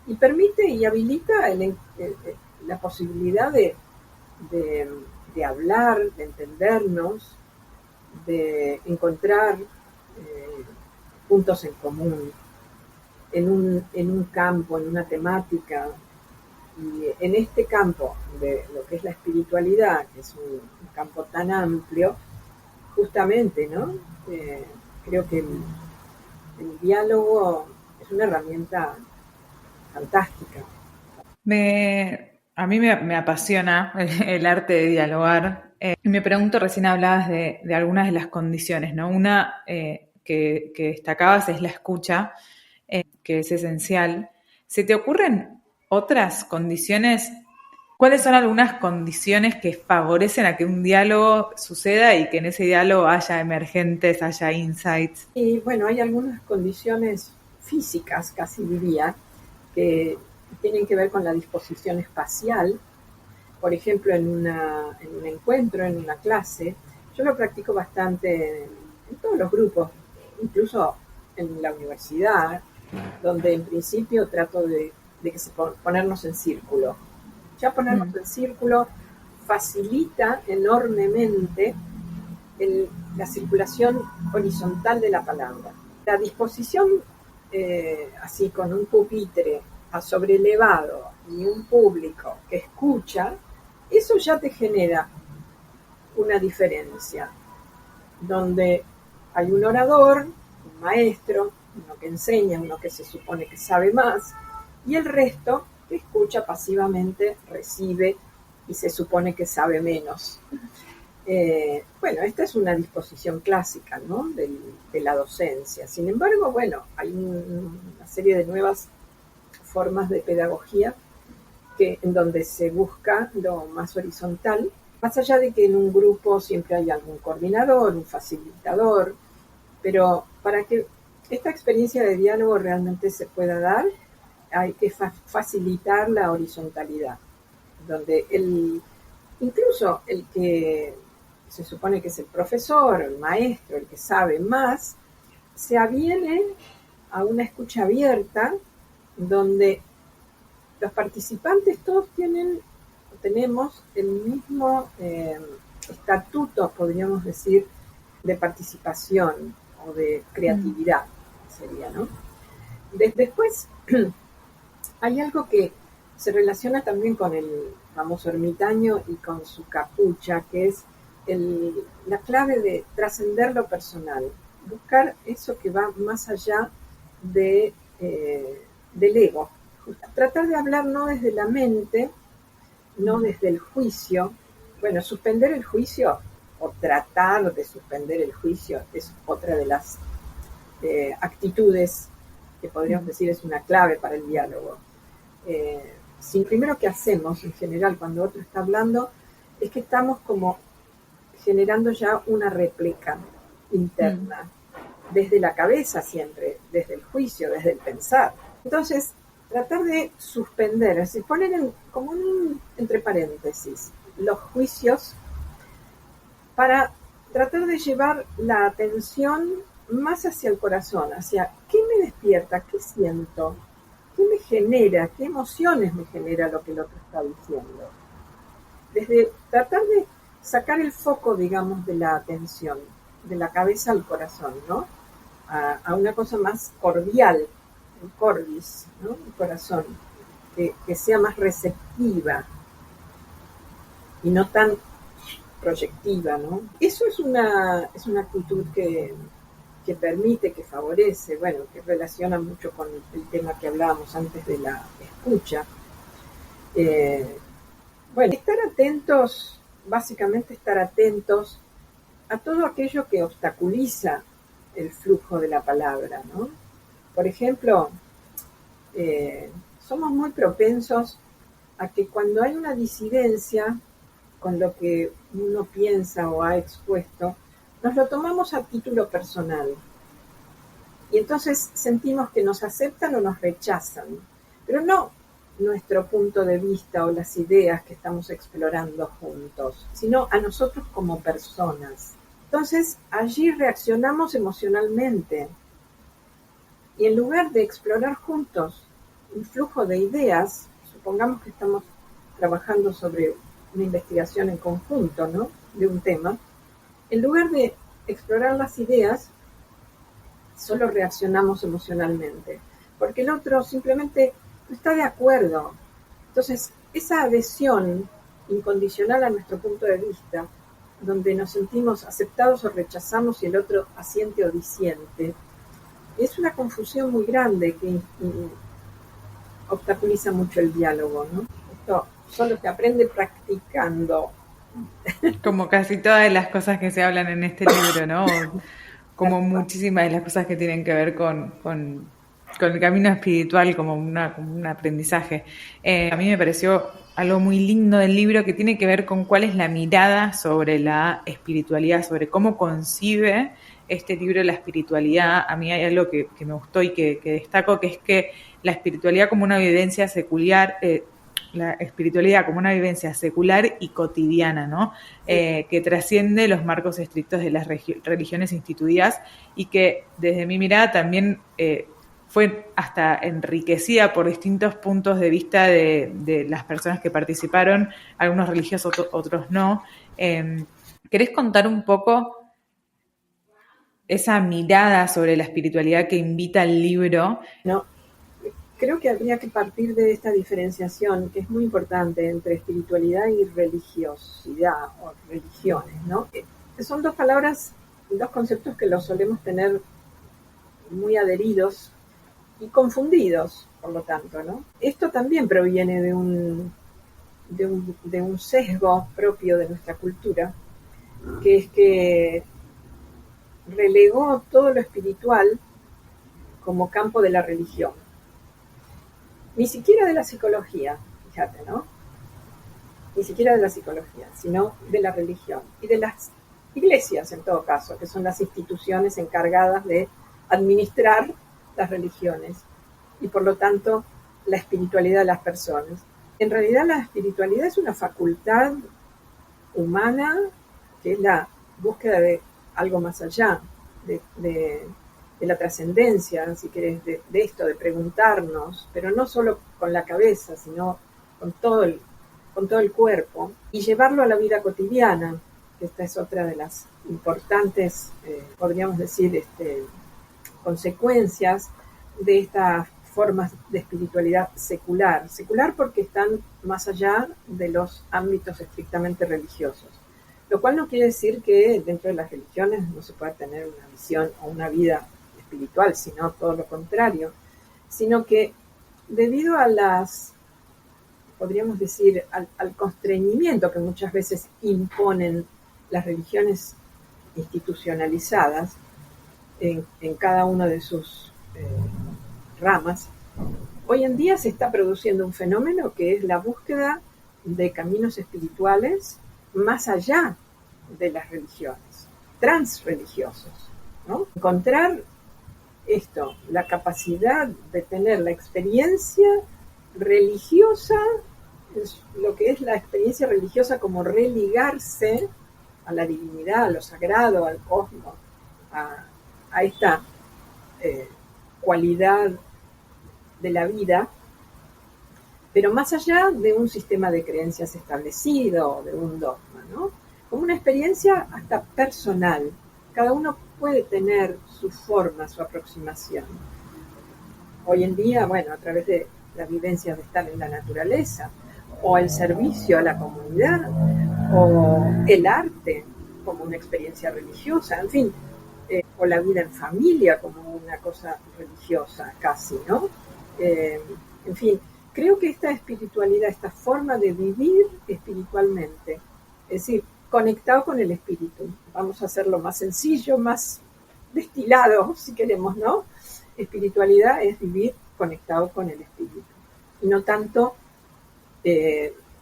Y permite y habilita la posibilidad de hablar, de entendernos, de encontrar puntos en común en un campo, en una temática. Y en este campo de lo que es la espiritualidad, que es un campo tan amplio, justamente, ¿no? Creo que el diálogo es una herramienta fantástica. A mí me apasiona el arte de dialogar. Y me pregunto, recién hablabas de algunas de las condiciones, ¿no? Una que destacabas es la escucha, que es esencial. ¿Se te ocurren otras condiciones? ¿Cuáles son algunas condiciones que favorecen a que un diálogo suceda y que en ese diálogo haya emergentes, haya insights? Y bueno, hay algunas condiciones físicas, casi diría, que tienen que ver con la disposición espacial. Por ejemplo, en un encuentro, en una clase, yo lo practico bastante en todos los grupos, incluso en la universidad, donde en principio trato de que ponernos en círculo. Ya ponernos en círculo facilita enormemente la circulación horizontal de la palabra. La disposición, así con un pupitre sobrelevado y un público que escucha, eso ya te genera una diferencia, donde hay un orador, un maestro, uno que enseña, uno que se supone que sabe más, y el resto que escucha pasivamente, recibe y se supone que sabe menos. Bueno, esta es una disposición clásica, ¿no? de la docencia. Sin embargo, bueno, hay una serie de nuevas formas de pedagogía en donde se busca lo más horizontal, más allá de que en un grupo siempre hay algún coordinador, un facilitador, pero para que esta experiencia de diálogo realmente se pueda dar, hay que facilitar la horizontalidad, donde incluso el que se supone que es el profesor, el maestro, el que sabe más, se aviene a una escucha abierta donde los participantes todos tenemos el mismo estatuto, podríamos decir, de participación o de creatividad, sería, ¿no? Después hay algo que se relaciona también con el famoso ermitaño y con su capucha, que es la clave de trascender lo personal, buscar eso que va más allá del ego. Tratar de hablar no desde la mente, no desde el juicio. Bueno, suspender el juicio o tratar de suspender el juicio es otra de las actitudes que podríamos decir es una clave para el diálogo. si primero que hacemos en general cuando otro está hablando es que estamos como generando ya una réplica interna, desde la cabeza siempre, desde el juicio, desde el pensar. Entonces, tratar de suspender, es decir, poner como entre paréntesis los juicios para tratar de llevar la atención más hacia el corazón, hacia qué me despierta, qué siento, qué me genera, qué emociones me genera lo que el otro está diciendo. Desde tratar de sacar el foco, digamos, de la atención, de la cabeza al corazón, ¿no? A una cosa más cordial, el cordis, ¿no? El corazón, que sea más receptiva y no tan proyectiva, ¿no? Eso es una actitud que permite, que favorece, bueno, que relaciona mucho con el tema que hablábamos antes de la escucha. Bueno, estar atentos, básicamente estar atentos a todo aquello que obstaculiza el flujo de la palabra, ¿no? Por ejemplo, somos muy propensos a que cuando hay una disidencia con lo que uno piensa o ha expuesto, nos lo tomamos a título personal. Y entonces sentimos que nos aceptan o nos rechazan, pero no nuestro punto de vista o las ideas que estamos explorando juntos, sino a nosotros como personas. Entonces allí reaccionamos emocionalmente y en lugar de explorar juntos un flujo de ideas, supongamos que estamos trabajando sobre una investigación en conjunto, ¿no?, de un tema, en lugar de explorar las ideas, solo reaccionamos emocionalmente, porque el otro simplemente no está de acuerdo. Entonces, esa adhesión incondicional a nuestro punto de vista, donde nos sentimos aceptados o rechazamos y el otro asiente o disiente, es una confusión muy grande que obstaculiza mucho el diálogo, ¿no? Esto solo se aprende practicando. Como casi todas las cosas que se hablan en este libro, ¿no? Como muchísimas de las cosas que tienen que ver con el camino espiritual, como un aprendizaje. A mí me pareció algo muy lindo del libro que tiene que ver con cuál es la mirada sobre la espiritualidad, sobre cómo concibe este libro la espiritualidad. A mí hay algo que me gustó y que destaco, que es que la espiritualidad como una vivencia secular, la espiritualidad como una vivencia secular y cotidiana, ¿no? Que trasciende los marcos estrictos de las religiones instituidas y que desde mi mirada también fue hasta enriquecida por distintos puntos de vista de las personas que participaron, algunos religiosos, otros no. ¿Querés contar un poco esa mirada sobre la espiritualidad que invita el libro? No, creo que habría que partir de esta diferenciación, que es muy importante, entre espiritualidad y religiosidad o religiones, ¿no? Son dos palabras, dos conceptos que los solemos tener muy adheridos y confundidos, por lo tanto, ¿no? Esto también proviene de un sesgo propio de nuestra cultura, que es que relegó todo lo espiritual como campo de la religión. Ni siquiera de la psicología, fíjate, ¿no? Ni siquiera de la psicología, sino de la religión y de las iglesias, en todo caso, que son las instituciones encargadas de administrar las religiones y por lo tanto la espiritualidad de las personas. En realidad la espiritualidad es una facultad humana que es la búsqueda de algo más allá, de la trascendencia, si querés, de esto, de preguntarnos, pero no solo con la cabeza, sino con todo el cuerpo, y llevarlo a la vida cotidiana, que esta es otra de las importantes, podríamos decir, consecuencias de estas formas de espiritualidad secular. Secular porque están más allá de los ámbitos estrictamente religiosos. Lo cual no quiere decir que dentro de las religiones no se pueda tener una visión o una vida espiritual, sino todo lo contrario. Sino que debido a podríamos decir, al constreñimiento que muchas veces imponen las religiones institucionalizadas en cada una de sus ramas, Hoy en día se está produciendo un fenómeno que es la búsqueda de caminos espirituales más allá de las religiones, transreligiosos, ¿no? Encontrar esto, la capacidad de tener la experiencia religiosa, lo que es la experiencia religiosa como religarse a la divinidad, a lo sagrado, al cosmos, a esta cualidad de la vida, pero más allá de un sistema de creencias establecido, de un dogma, ¿no? Como una experiencia hasta personal. Cada uno puede tener su forma, su aproximación. Hoy en día, bueno, a través de la vivencia de estar en la naturaleza, o el servicio a la comunidad, o el arte como una experiencia religiosa, en fin, o la vida en familia como una cosa religiosa casi, ¿no? En fin, creo que esta espiritualidad, esta forma de vivir espiritualmente, es decir, conectado con el espíritu, vamos a hacerlo más sencillo, más destilado, si queremos, ¿no? Espiritualidad es vivir conectado con el espíritu, y no tanto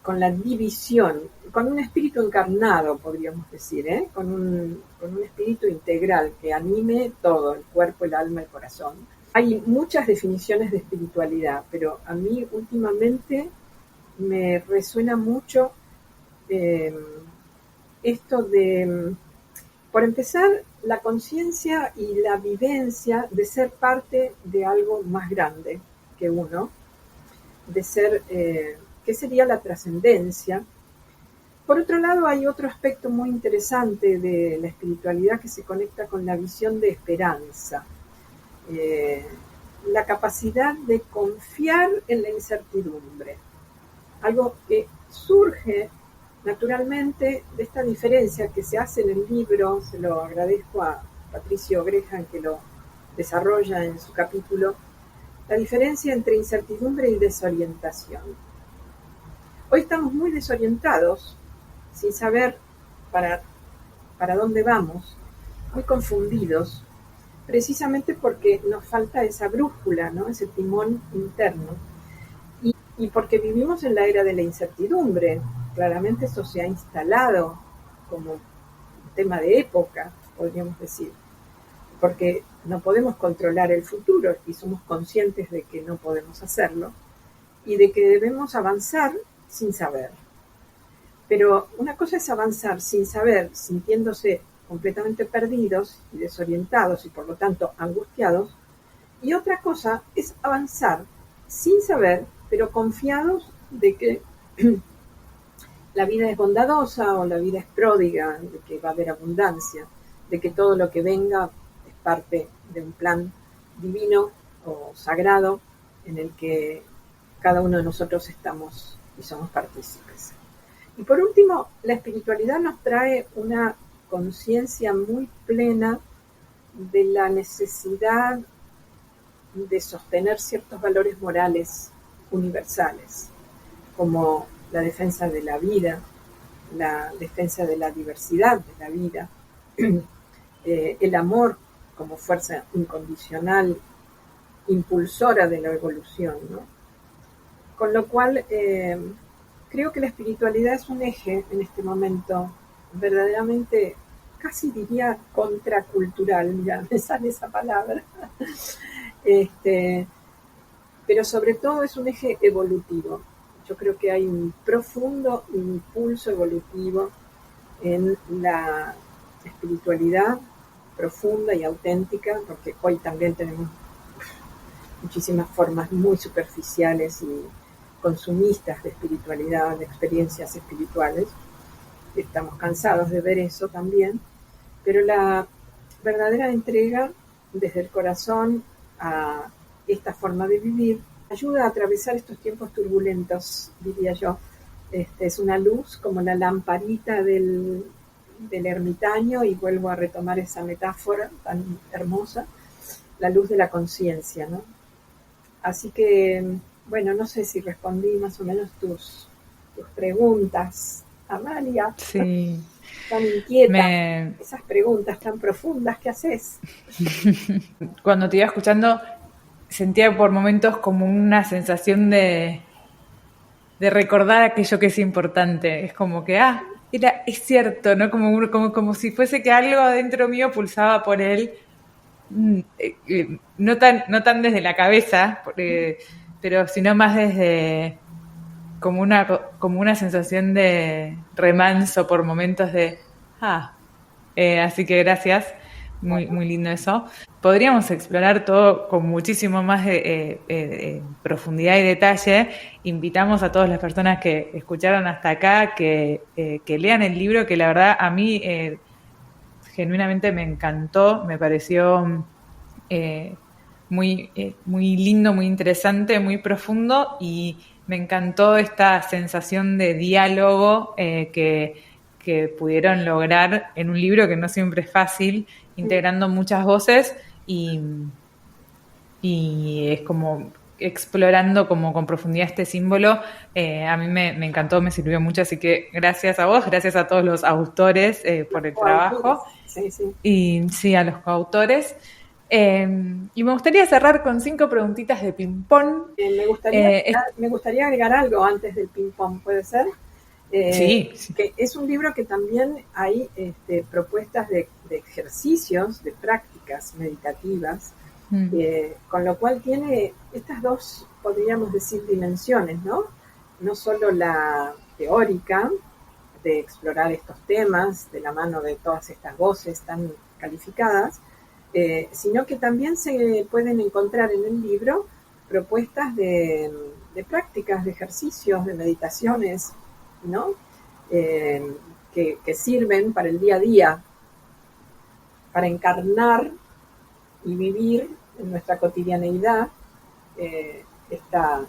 con la división, con un espíritu encarnado, podríamos decir, con un espíritu integral que anime todo, el cuerpo, el alma, el corazón. Hay muchas definiciones de espiritualidad, pero a mí últimamente me resuena mucho esto de, por empezar, la conciencia y la vivencia de ser parte de algo más grande que uno, de ser, ¿qué sería la trascendencia? Por otro lado, hay otro aspecto muy interesante de la espiritualidad que se conecta con la visión de esperanza. La capacidad de confiar en la incertidumbre. Algo que surge naturalmente de esta diferencia que se hace en el libro, se lo agradezco a Patricio Grejan que lo desarrolla en su capítulo, la diferencia entre incertidumbre y desorientación. Hoy estamos muy desorientados, sin saber para dónde vamos, muy confundidos, precisamente porque nos falta esa brújula, ¿no? Ese timón interno. Y porque vivimos en la era de la incertidumbre. Claramente eso se ha instalado como un tema de época, podríamos decir, porque no podemos controlar el futuro y somos conscientes de que no podemos hacerlo y de que debemos avanzar sin saber. Pero una cosa es avanzar sin saber, sintiéndose completamente perdidos y desorientados y por lo tanto angustiados, y otra cosa es avanzar sin saber, pero confiados de que la vida es bondadosa o la vida es pródiga, de que va a haber abundancia, de que todo lo que venga es parte de un plan divino o sagrado en el que cada uno de nosotros estamos y somos partícipes. Y por último, la espiritualidad nos trae una conciencia muy plena de la necesidad de sostener ciertos valores morales universales, como la defensa de la vida, la defensa de la diversidad de la vida, el amor como fuerza incondicional, impulsora de la evolución, ¿no? Con lo cual, creo que la espiritualidad es un eje en este momento verdaderamente, casi diría contracultural, ya me sale esa palabra, pero sobre todo es un eje evolutivo. Yo creo que hay un profundo impulso evolutivo en la espiritualidad profunda y auténtica, porque hoy también tenemos muchísimas formas muy superficiales y consumistas de espiritualidad, de experiencias espirituales. Estamos cansados de ver eso también, pero la verdadera entrega desde el corazón a esta forma de vivir ayuda a atravesar estos tiempos turbulentos, diría yo. Es una luz como la lamparita del ermitaño, y vuelvo a retomar esa metáfora tan hermosa, la luz de la conciencia, ¿no? Así que, bueno, no sé si respondí más o menos tus preguntas, Amalia. Sí. Tan inquieta, esas preguntas tan profundas que haces. Cuando te iba escuchando, sentía por momentos como una sensación de recordar aquello que es importante. Es como que, es cierto, ¿no? Como si fuese que algo adentro mío pulsaba por él, no tan desde la cabeza, pero sino más desde como una sensación de remanso por momentos así que gracias, muy, Bueno, muy lindo eso. Podríamos explorar todo con muchísimo más de profundidad y detalle. Invitamos a todas las personas que escucharon hasta acá que lean el libro, que la verdad a mí genuinamente me encantó, me pareció muy lindo, muy interesante, muy profundo, y me encantó esta sensación de diálogo que pudieron lograr en un libro que no siempre es fácil, integrando muchas voces y, y es como explorando como con profundidad este símbolo. A mí me encantó, me sirvió mucho, así que gracias a vos, gracias a todos los autores por el coautores, trabajo, sí, sí. y sí, a los coautores. Y me gustaría cerrar con 5 preguntitas de ping-pong. Me gustaría, Eh, me gustaría agregar algo antes del ping-pong, ¿puede ser? sí, sí. Que es un libro que también hay propuestas de ejercicios, de prácticas meditativas, Mm. con lo cual tiene estas dos, podríamos decir, dimensiones, ¿no? No solo la teórica de explorar estos temas de la mano de todas estas voces tan calificadas, sino que también se pueden encontrar en el libro propuestas de prácticas, de ejercicios, de meditaciones, ¿no? Que sirven para el día a día, para encarnar y vivir en nuestra cotidianeidad esta,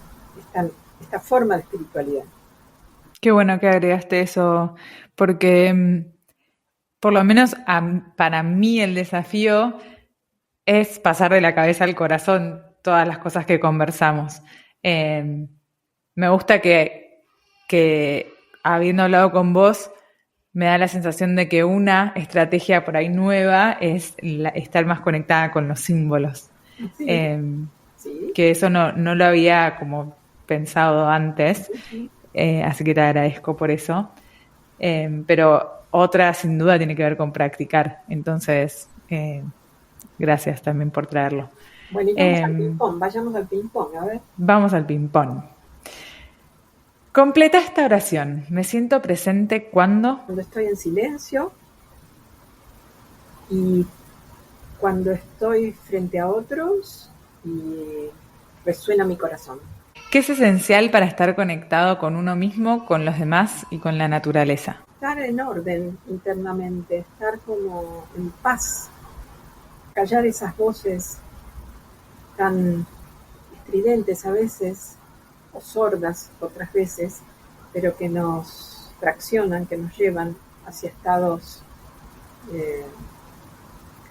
esta forma de espiritualidad. Qué bueno que agregaste eso, porque por lo menos para mí el desafío es pasar de la cabeza al corazón todas las cosas que conversamos. Eh, Me gusta que habiendo hablado con vos, me da la sensación de que una estrategia por ahí nueva es estar más conectada con los símbolos. Sí, Eh, sí. que eso no lo había como pensado antes, así que te agradezco por eso. Pero otra sin duda tiene que ver con practicar, entonces gracias también por traerlo. Bueno, y vamos al Eh, ping-pong, vayamos al ping-pong, a ver. Vamos al ping-pong. Completa esta oración. Me siento presente cuando. Cuando estoy en silencio y cuando estoy frente a otros y resuena mi corazón. ¿Qué es esencial para estar conectado con uno mismo, con los demás y con la naturaleza? Estar en orden internamente, estar como en paz, callar esas voces tan estridentes a veces, o sordas otras veces, pero que nos traccionan, que nos llevan hacia estados eh,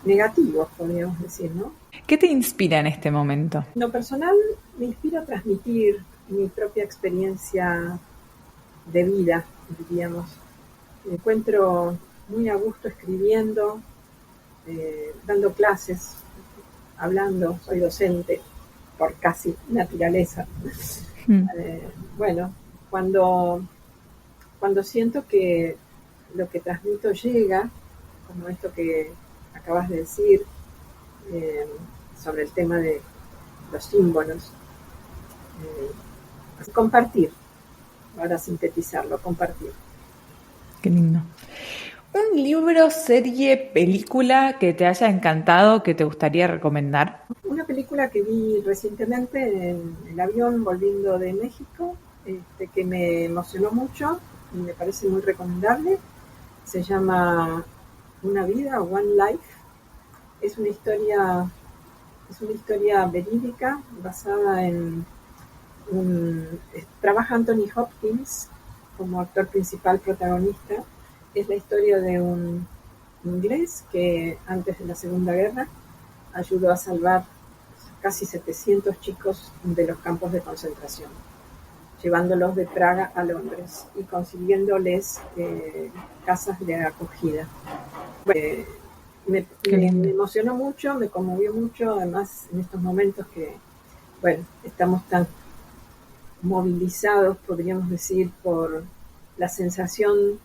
negativos, podríamos decir, ¿no? ¿Qué te inspira en este momento? En lo personal, me inspira a transmitir mi propia experiencia de vida, diríamos. Me encuentro muy a gusto escribiendo, dando clases, hablando, soy docente por casi naturaleza. Hmm. Bueno, cuando, cuando siento que lo que transmito llega, como esto que acabas de decir, eh, sobre el tema de los símbolos, compartir, ahora sintetizarlo, compartir. Qué lindo. ¿Un libro, serie, película que te haya encantado, que te gustaría recomendar? Una película que vi recientemente en el avión volviendo de México, que me emocionó mucho y me parece muy recomendable, se llama Una vida, One Life. Es una historia, es una historia verídica basada en trabaja Anthony Hopkins como actor principal protagonista. Es la historia de un inglés que antes de la Segunda Guerra ayudó a salvar casi 700 chicos de los campos de concentración, llevándolos de Praga a Londres y consiguiéndoles casas de acogida. Me Qué lindo. emocionó mucho, me conmovió mucho, además en estos momentos que bueno, estamos tan movilizados, podríamos decir, por la sensación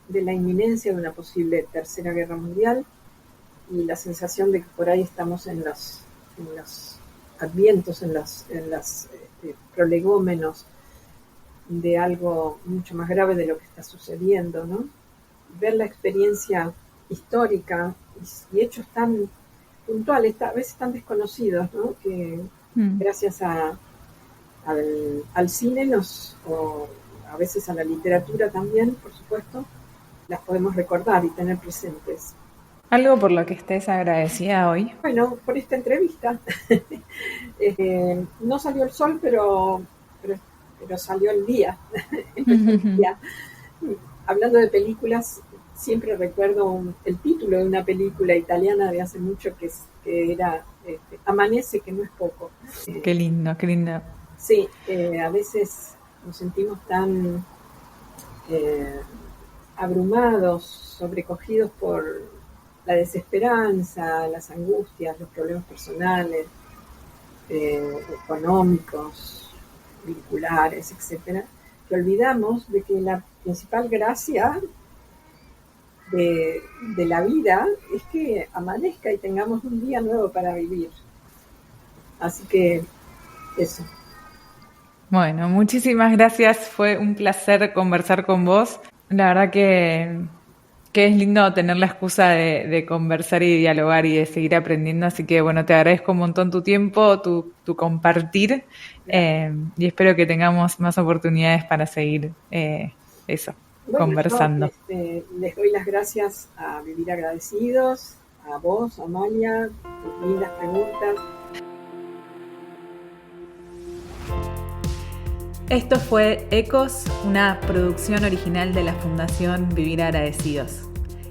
de la inminencia de una posible tercera guerra mundial y la sensación de que por ahí estamos en los advientos, en las prolegómenos de algo mucho más grave de lo que está sucediendo, ¿no? Ver la experiencia histórica y hechos tan puntuales, a veces tan desconocidos, ¿no? Que gracias al cine o a veces a la literatura también, por supuesto, las podemos recordar y tener presentes. ¿Algo por lo que estés agradecida hoy? Bueno, por esta entrevista. No salió el sol, pero salió el día. El día. Hablando de películas, siempre recuerdo el título de una película italiana de hace mucho que era Amanece, que no es poco. Qué lindo, qué lindo. Sí, a veces nos sentimos tan abrumados, sobrecogidos por la desesperanza, las angustias, los problemas personales, económicos, vinculares, etcétera, que olvidamos de que la principal gracia de la vida es que amanezca y tengamos un día nuevo para vivir. Así que eso. Bueno, muchísimas gracias. Fue un placer conversar con vos. La verdad que es lindo tener la excusa de conversar y dialogar y de seguir aprendiendo. Así que bueno, te agradezco un montón tu tiempo, tu compartir y espero que tengamos más oportunidades para seguir conversando. Yo, les doy las gracias a Vivir Agradecidos, a vos, Amalia, tus lindas preguntas. Esto fue Ecos, una producción original de la Fundación Vivir Agradecidos.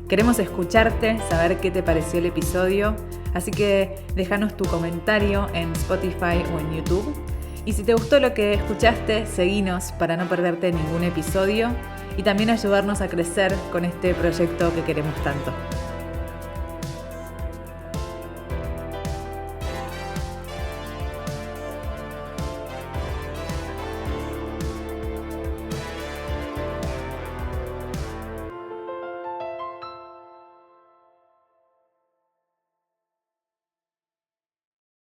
Queremos escucharte, saber qué te pareció el episodio, así que déjanos tu comentario en Spotify o en YouTube. Y si te gustó lo que escuchaste, seguinos para no perderte ningún episodio y también ayudarnos a crecer con este proyecto que queremos tanto.